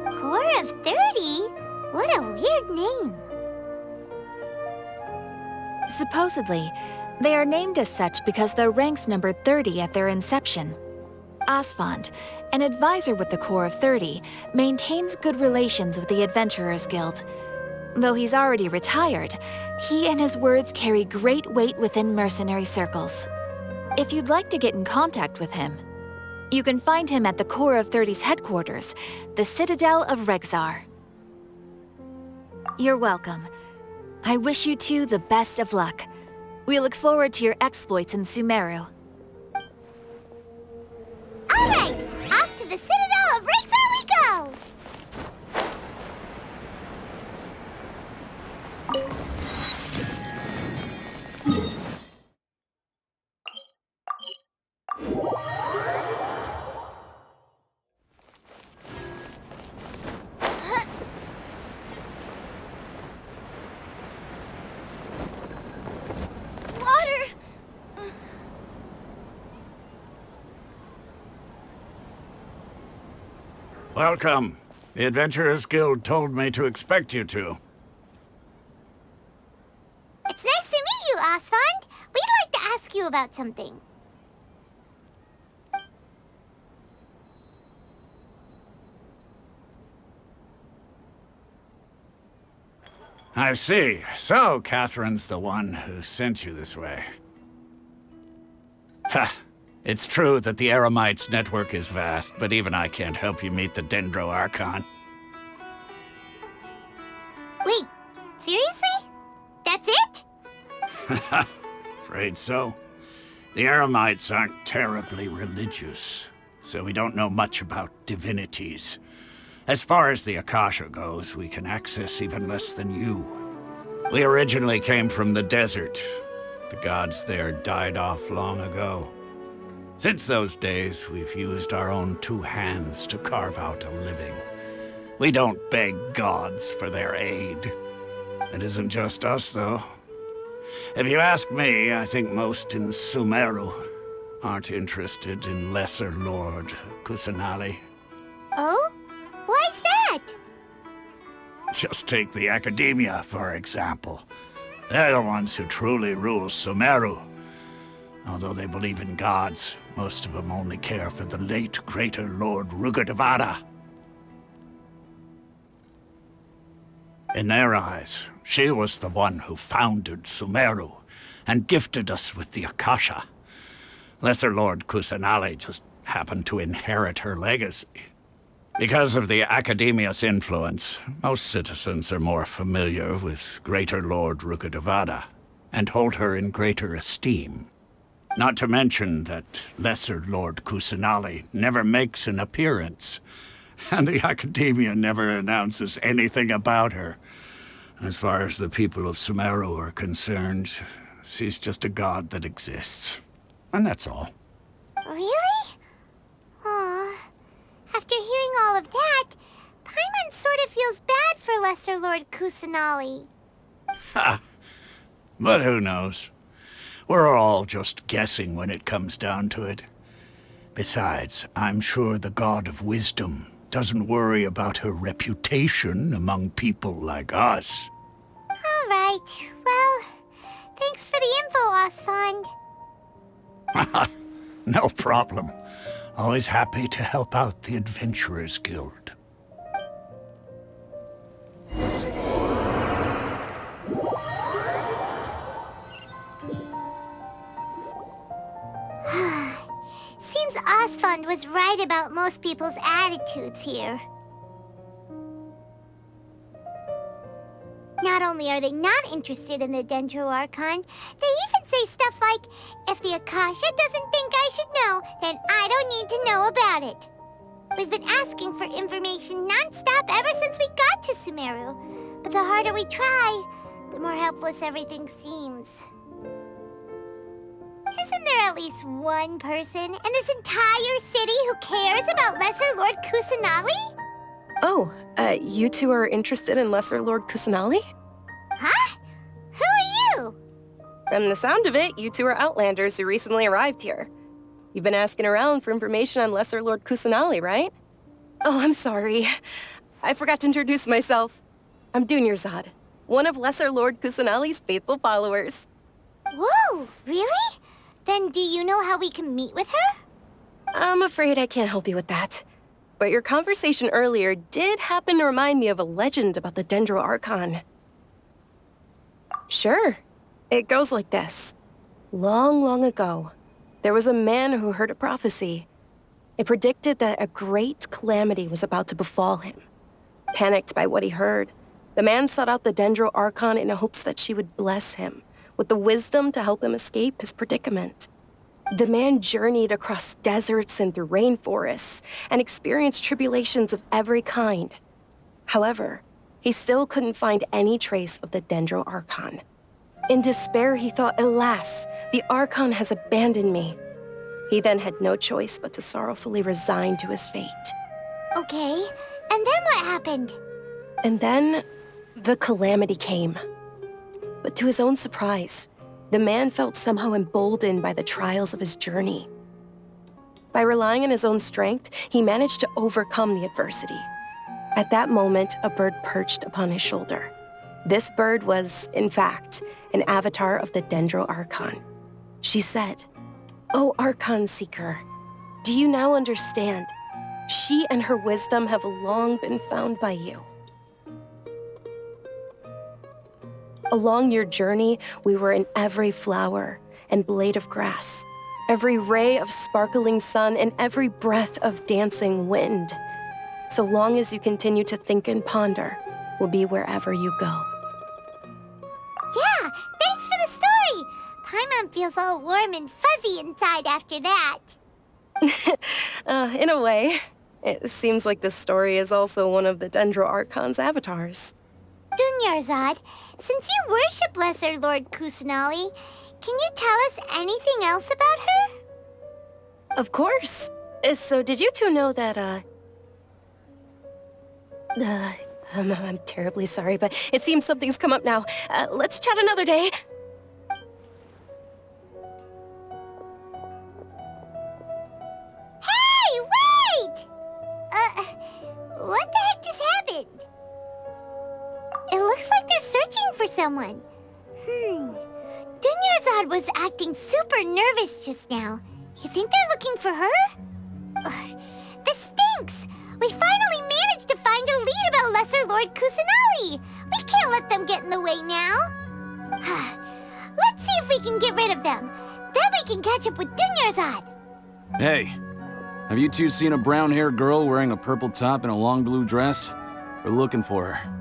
Corps of 30? What a weird name. Supposedly, they are named as such because their ranks numbered 30 at their inception. Asfand, an advisor with the Corps of 30, maintains good relations with the Adventurers Guild. Though he's already retired, he and his words carry great weight within mercenary circles. If you'd like to get in contact with him, you can find him at the Corps of 30's headquarters, the Citadel of Rexar. You're welcome. I wish you two the best of luck. We look forward to your exploits in Sumeru. Alright, off to the Citadel of Rexar we go! Welcome. The Adventurers Guild told me to expect you two. It's nice to meet you, Asfand. We'd like to ask you about something. I see. So, Catherine's the one who sent you this way. Ha! It's true that the Eremites' network is vast, but even I can't help you meet the Dendro Archon. Wait, seriously? That's it? Afraid so. The Eremites aren't terribly religious, so we don't know much about divinities. As far as the Akasha goes, we can access even less than you. We originally came from the desert. The gods there died off long ago. Since those days, we've used our own two hands to carve out a living. We don't beg gods for their aid. It isn't just us, though. If you ask me, I think most in Sumeru aren't interested in Lesser Lord Kusanali. Oh? Why's that? Just take the Academia, for example. They're the ones who truly rule Sumeru. Although they believe in gods, most of them only care for the late Greater Lord Rugurdevada. In their eyes, she was the one who founded Sumeru and gifted us with the Akasha. Lesser Lord Kusanali just happened to inherit her legacy. Because of the Academia's influence, most citizens are more familiar with Greater Lord Rugurdevada and hold her in greater esteem. Not to mention that Lesser Lord Kusanali never makes an appearance, and the Academia never announces anything about her. As far as the people of Sumeru are concerned, she's just a god that exists. And that's all. Really? Aw. After hearing all of that, Paimon sort of feels bad for Lesser Lord Kusanali. Ha! But who knows? We're all just guessing when it comes down to it. Besides, I'm sure the God of Wisdom doesn't worry about her reputation among people like us. All right. Well, thanks for the info, Asfand. No problem. Always happy to help out the Adventurers Guild. Seems Asfand was right about most people's attitudes here. Not only are they not interested in the Dendro Archon, they even say stuff like, if the Akasha doesn't think I should know, then I don't need to know about it. We've been asking for information non-stop ever since we got to Sumeru. But the harder we try, the more helpless everything seems. Isn't there at least one person in this entire city who cares about Lesser Lord Kusanali? Oh, you two are interested in Lesser Lord Kusanali? Huh? Who are you? From the sound of it, you two are Outlanders who recently arrived here. You've been asking around for information on Lesser Lord Kusanali, right? Oh, I'm sorry. I forgot to introduce myself. I'm Dunyarzad, one of Lesser Lord Kusanali's faithful followers. Whoa, really? Then do you know how we can meet with her? I'm afraid I can't help you with that. But your conversation earlier did happen to remind me of a legend about the Dendro Archon. Sure. It goes like this. Long, long ago, there was a man who heard a prophecy. It predicted that a great calamity was about to befall him. Panicked by what he heard, the man sought out the Dendro Archon in hopes that she would bless him with the wisdom to help him escape his predicament. The man journeyed across deserts and through rainforests and experienced tribulations of every kind. However, he still couldn't find any trace of the Dendro Archon. In despair, he thought, alas, the Archon has abandoned me. He then had no choice but to sorrowfully resign to his fate. Okay, and then what happened? And then, the calamity came. But to his own surprise, the man felt somehow emboldened by the trials of his journey. By relying on his own strength, he managed to overcome the adversity. At that moment, a bird perched upon his shoulder. This bird was, in fact, an avatar of the Dendro Archon. She said, "O Archon Seeker, do you now understand? She and her wisdom have long been found by you. Along your journey, we were in every flower and blade of grass, every ray of sparkling sun, and every breath of dancing wind. So long as you continue to think and ponder, we'll be wherever you go." Yeah, thanks for the story! Paimon feels all warm and fuzzy inside after that. In a way, it seems like this story is also one of the Dendro Archon's avatars. Dunyarzad, since you worship Lesser Lord Kusanali, can you tell us anything else about her? Of course. So did you two know that, I'm terribly sorry, but it seems something's come up now. Let's chat another day. Hey, wait! What the heck just happened? It looks like they're searching for someone. Dunyarzad was acting super nervous just now. You think they're looking for her? This stinks! We finally managed to find a lead about Lesser Lord Kusanali! We can't let them get in the way now! Let's see if we can get rid of them. Then we can catch up with Dunyarzad! Hey, have you two seen a brown-haired girl wearing a purple top and a long blue dress? We're looking for her.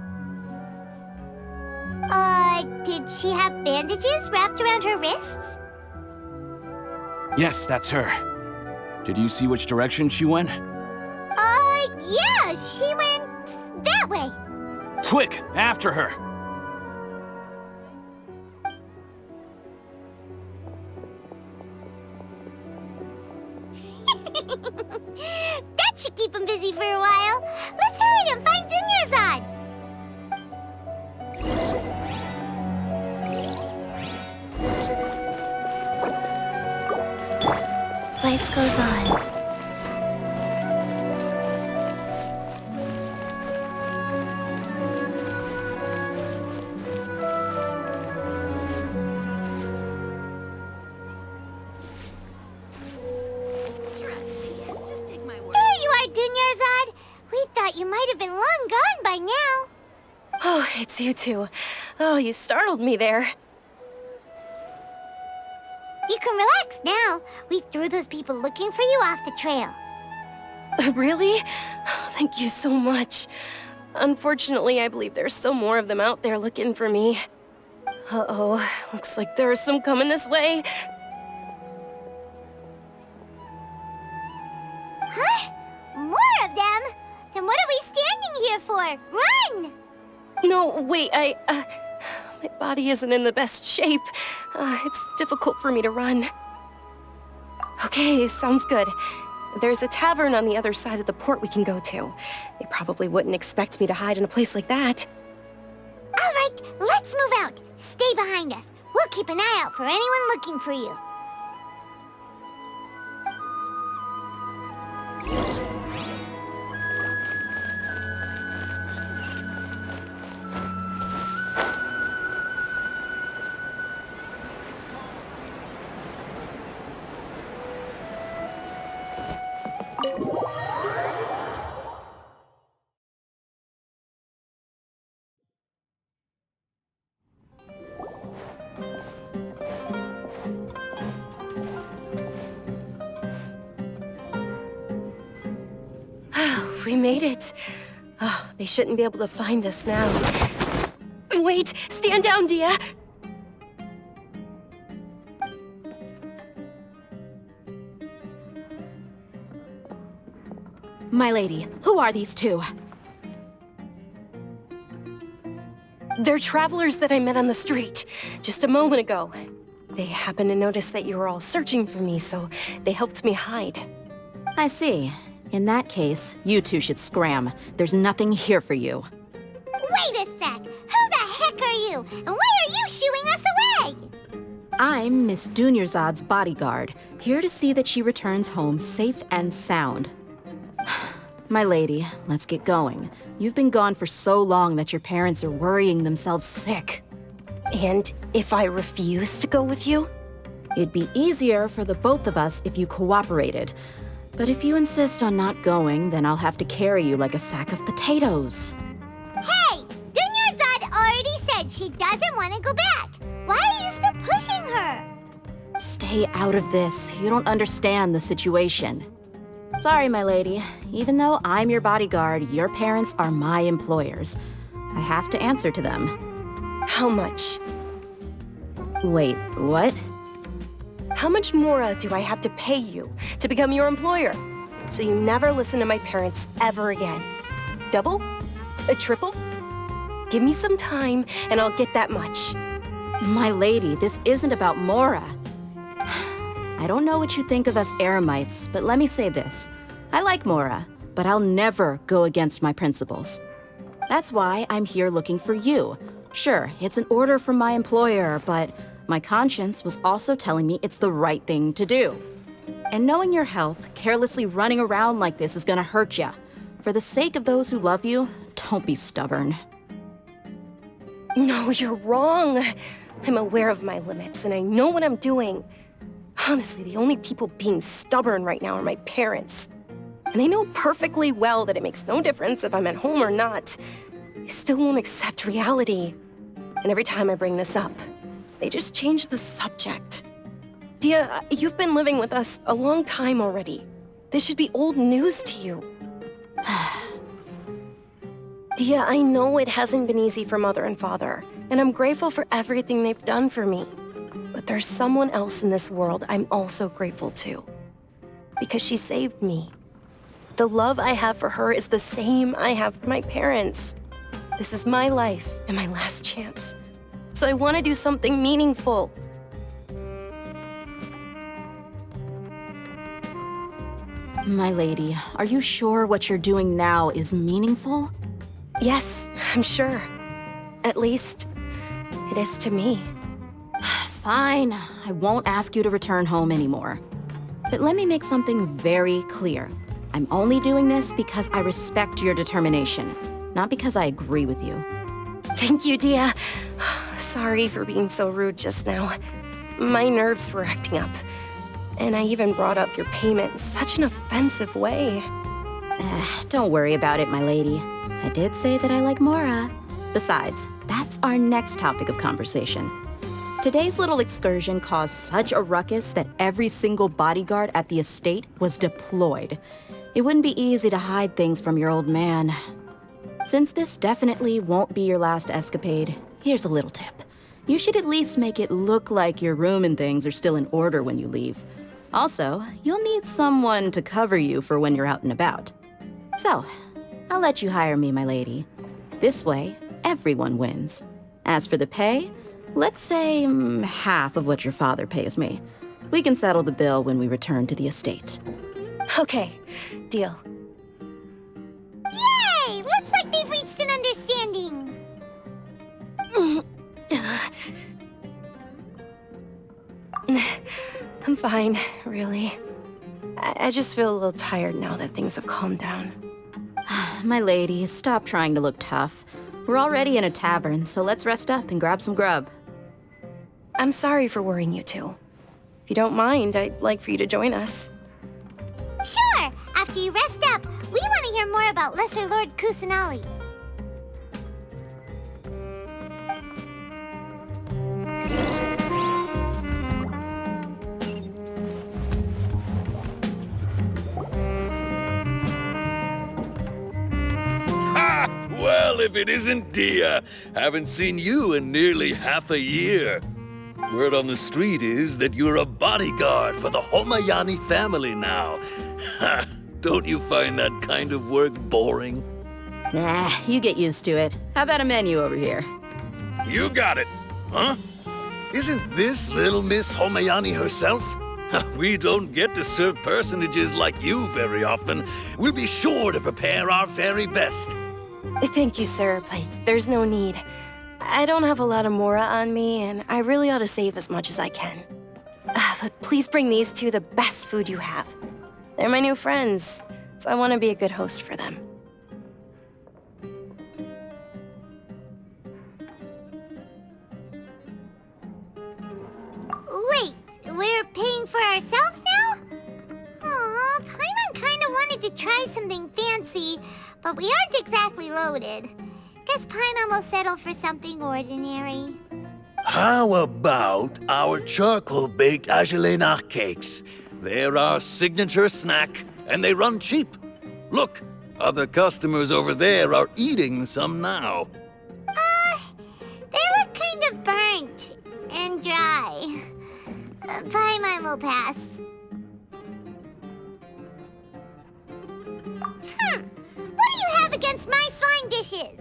Did she have bandages wrapped around her wrists? Yes, that's her. Did you see which direction she went? Yeah, she went that way. Quick, after her! That should keep him busy for a while. Let's hurry and find Dunyarzad. Life goes on. There you are, Dunyarzad. We thought you might have been long gone by now. Oh, it's you two. Oh, you startled me there. You can relax now. We threw those people looking for you off the trail. Really? Thank you so much. Unfortunately, I believe there's still more of them out there looking for me. Uh-oh, looks like there's some coming this way. Huh? More of for? Run! No, wait, my body isn't in the best shape. It's difficult for me to run. Okay, sounds good. There's a tavern on the other side of the port we can go to. They probably wouldn't expect me to hide in a place like that. All right, let's move out. Stay behind us. We'll keep an eye out for anyone looking for you. We made it. Oh, they shouldn't be able to find us now. Wait, stand down, Dia. My lady, who are these two? They're travelers that I met on the street just a moment ago. They happened to notice that you were all searching for me, so they helped me hide. I see. In that case, you two should scram. There's nothing here for you. Wait a sec! Who the heck are you? And why are you shooing us away? I'm Miss Dunyarzad's bodyguard, here to see that she returns home safe and sound. My lady, let's get going. You've been gone for so long that your parents are worrying themselves sick. And if I refuse to go with you? It'd be easier for the both of us if you cooperated. But if you insist on not going, then I'll have to carry you like a sack of potatoes. Hey! Dunyarzad already said she doesn't want to go back. Why are you still pushing her? Stay out of this. You don't understand the situation. Sorry, my lady. Even though I'm your bodyguard, your parents are my employers. I have to answer to them. How much? Wait, what? How much more do I have to pay you to become your employer? So you never listen to my parents ever again. Double? A triple? Give me some time and I'll get that much. My lady, this isn't about Mora. I don't know what you think of us Eremites, but let me say this. I like Mora, but I'll never go against my principles. That's why I'm here looking for you. Sure, it's an order from my employer, but my conscience was also telling me it's the right thing to do. And knowing your health, carelessly running around like this is gonna hurt ya. For the sake of those who love you, don't be stubborn. No, you're wrong. I'm aware of my limits and I know what I'm doing. Honestly, the only people being stubborn right now are my parents. And they know perfectly well that it makes no difference if I'm at home or not. They still won't accept reality. And every time I bring this up, they just change the subject. Dia, you've been living with us a long time already. This should be old news to you. Dia, I know it hasn't been easy for Mother and Father, and I'm grateful for everything they've done for me. But there's someone else in this world I'm also grateful to. Because she saved me. The love I have for her is the same I have for my parents. This is my life and my last chance. So I want to do something meaningful. My lady, are you sure what you're doing now is meaningful? Yes, I'm sure. At least, it is to me. Fine, I won't ask you to return home anymore. But let me make something very clear. I'm only doing this because I respect your determination, not because I agree with you. Thank you, Dia. Sorry for being so rude just now. My nerves were acting up. And I even brought up your payment in such an offensive way. Don't worry about it, my lady. I did say that I like Mora. Besides, that's our next topic of conversation. Today's little excursion caused such a ruckus that every single bodyguard at the estate was deployed. It wouldn't be easy to hide things from your old man. Since this definitely won't be your last escapade, here's a little tip. You should at least make it look like your room and things are still in order when you leave. Also, you'll need someone to cover you for when you're out and about. So, I'll let you hire me, my lady. This way, everyone wins. As for the pay, let's say half of what your father pays me. We can settle the bill when we return to the estate. Okay, deal. Yay! Looks like they've reached an understanding. I'm fine, really. I just feel a little tired now that things have calmed down. My lady, stop trying to look tough. We're already in a tavern, so let's rest up and grab some grub. I'm sorry for worrying you two. If you don't mind, I'd like for you to join us. Sure! After you rest up, we want to hear more about Lesser Lord Kusanali. Well, if it isn't Dia, haven't seen you in nearly half a year. Word on the street is that you're a bodyguard for the Homayani family now. Ha! Don't you find that kind of work boring? Nah, you get used to it. How about a menu over here? You got it, huh? Isn't this little Miss Homayani herself? We don't get to serve personages like you very often. We'll be sure to prepare our very best. Thank you, sir, but there's no need. I don't have a lot of Mora on me, and I really ought to save as much as I can. But please bring these two the best food you have. They're my new friends, so I want to be a good host for them. Wait, we're paying for ourselves now? Aw, Paimon kinda wanted to try something fancy, but we aren't exactly loaded. Guess Paimon will settle for something ordinary. How about our charcoal-baked Agelenach cakes? They're our signature snack, and they run cheap. Look, other customers over there are eating some now. They look kind of burnt and dry. Paimon will pass. What do you have against my slime dishes?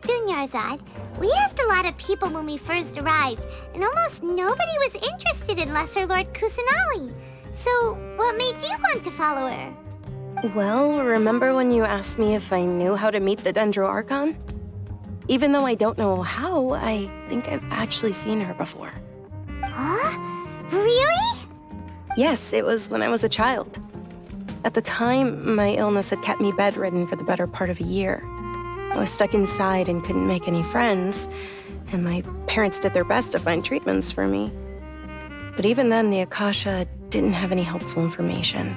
Dunyarzad, we asked a lot of people when we first arrived, and almost nobody was interested in Lesser Lord Kusanali. So, what made you want to follow her? Well, remember when you asked me if I knew how to meet the Dendro Archon? Even though I don't know how, I think I've actually seen her before. Huh? Really? Yes, it was when I was a child. At the time, my illness had kept me bedridden for the better part of a year. I was stuck inside and couldn't make any friends, and my parents did their best to find treatments for me. But even then, the Akasha didn't have any helpful information.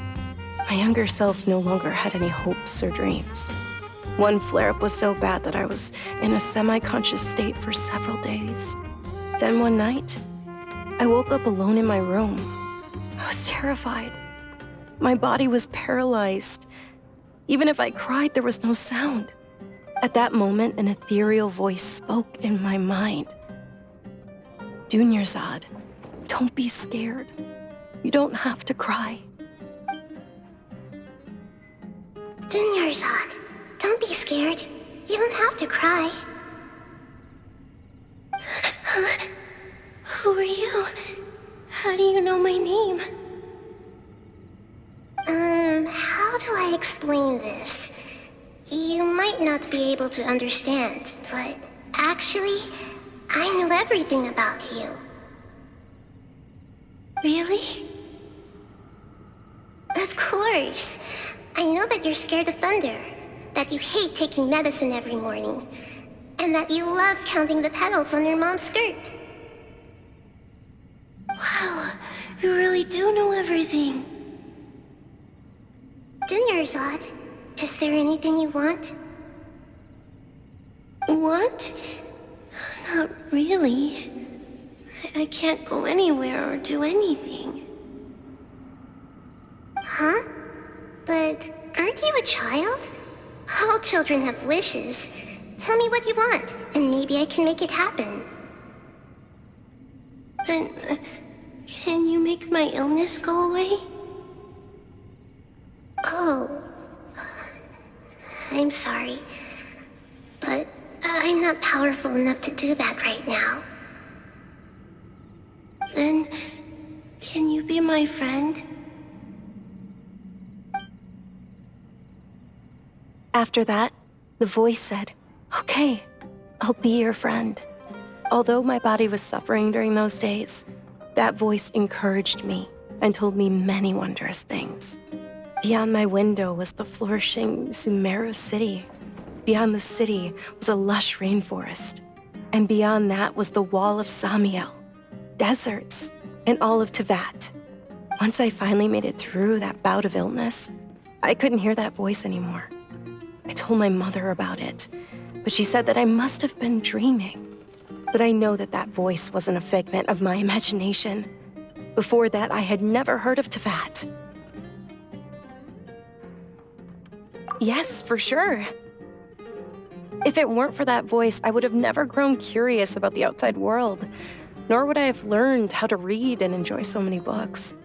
My younger self no longer had any hopes or dreams. One flare-up was so bad that I was in a semi-conscious state for several days. Then one night, I woke up alone in my room. I was terrified. My body was paralyzed. Even if I cried, there was no sound. At that moment, an ethereal voice spoke in my mind. Dunyarzad, don't be scared. You don't have to cry. Dunyarzad, don't be scared. You don't have to cry. Who are you? How do you know my name? How do I explain this? You might not be able to understand, but actually, I know everything about you. Really? Of course. I know that you're scared of thunder, that you hate taking medicine every morning, and that you love counting the petals on your mom's skirt. Wow, you really do know everything. Dunyarzad, is there anything you want? Want? Not really. I can't go anywhere or do anything. Huh? But aren't you a child? All children have wishes. Tell me what you want, and maybe I can make it happen. But can you make my illness go away? I'm sorry. But I'm not powerful enough to do that right now. Then, can you be my friend? After that, the voice said, "Okay, I'll be your friend." Although my body was suffering during those days, that voice encouraged me and told me many wondrous things. Beyond my window was the flourishing Sumeru city. Beyond the city was a lush rainforest. And beyond that was the wall of Samiel, deserts, and all of Tevat. Once I finally made it through that bout of illness, I couldn't hear that voice anymore. I told my mother about it, but she said that I must have been dreaming. But I know that that voice wasn't a figment of my imagination. Before that, I had never heard of Tevat. Yes, for sure. If it weren't for that voice, I would have never grown curious about the outside world, nor would I have learned how to read and enjoy so many books.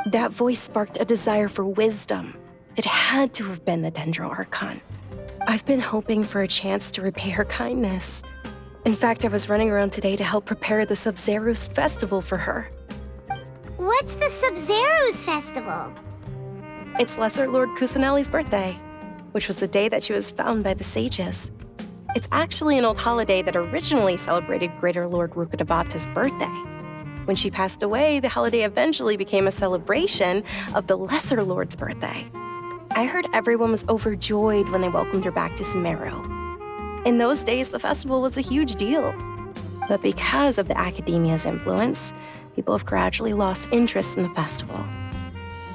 That voice sparked a desire for wisdom. It had to have been the Dendro Archon. I've been hoping for a chance to repay her kindness. In fact, I was running around today to help prepare the Sub-Zerus festival for her. What's the Sub-Zerus festival? It's Lesser Lord Kusanali's birthday, which was the day that she was found by the sages. It's actually an old holiday that originally celebrated Greater Lord Rukkhadevata's birthday. When she passed away, the holiday eventually became a celebration of the Lesser Lord's birthday. I heard everyone was overjoyed when they welcomed her back to Sumeru. In those days, the festival was a huge deal. But because of the Academia's influence, people have gradually lost interest in the festival.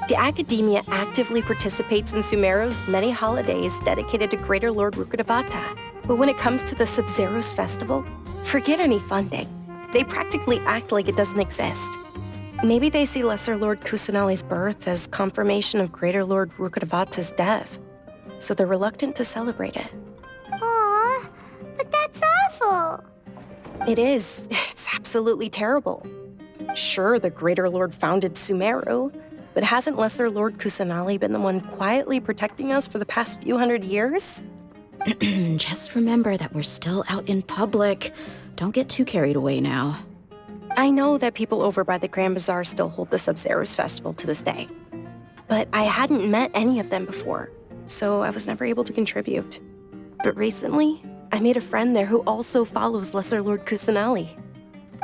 The Academia actively participates in Sumeru's many holidays dedicated to Greater Lord Rukkhadevata. But when it comes to the Sub-Zerus festival, forget any funding. They practically act like it doesn't exist. Maybe they see Lesser Lord Kusanali's birth as confirmation of Greater Lord Rukkhadevata's death, so they're reluctant to celebrate it. Aw, but that's awful. It is. It's absolutely terrible. Sure, the Greater Lord founded Sumeru, but hasn't Lesser Lord Kusanali been the one quietly protecting us for the past few hundred years? Just remember that we're still out in public. Don't get too carried away now. I know that people over by the Grand Bazaar still hold the Sub-Zerus festival to this day. But I hadn't met any of them before, so I was never able to contribute. But recently, I made a friend there who also follows Lesser Lord Kusanali.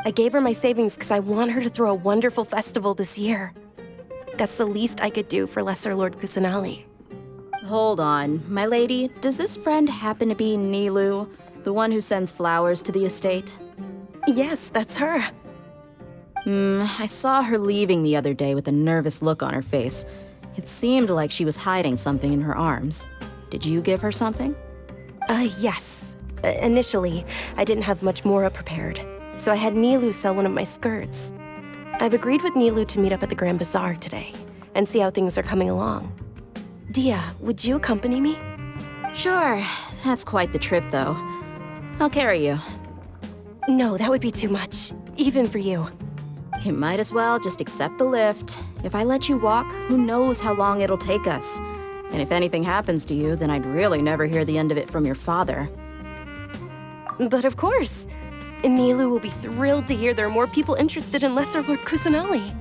I gave her my savings because I want her to throw a wonderful festival this year. That's the least I could do for Lesser Lord Kusanali. Hold on, my lady. Does this friend happen to be Nilu, the one who sends flowers to the estate? Yes, that's her. I saw her leaving the other day with a nervous look on her face. It seemed like she was hiding something in her arms. Did you give her something? Yes. Initially, I didn't have much more prepared, so I had Nilu sell one of my skirts. I've agreed with Nilu to meet up at the Grand Bazaar today and see how things are coming along. Dia, would you accompany me? Sure. That's quite the trip, though. I'll carry you. No, that would be too much, even for you. You might as well just accept the lift. If I let you walk, who knows how long it'll take us. And if anything happens to you, then I'd really never hear the end of it from your father. But of course. Nilu will be thrilled to hear there are more people interested in Lesser Lord Kusanali.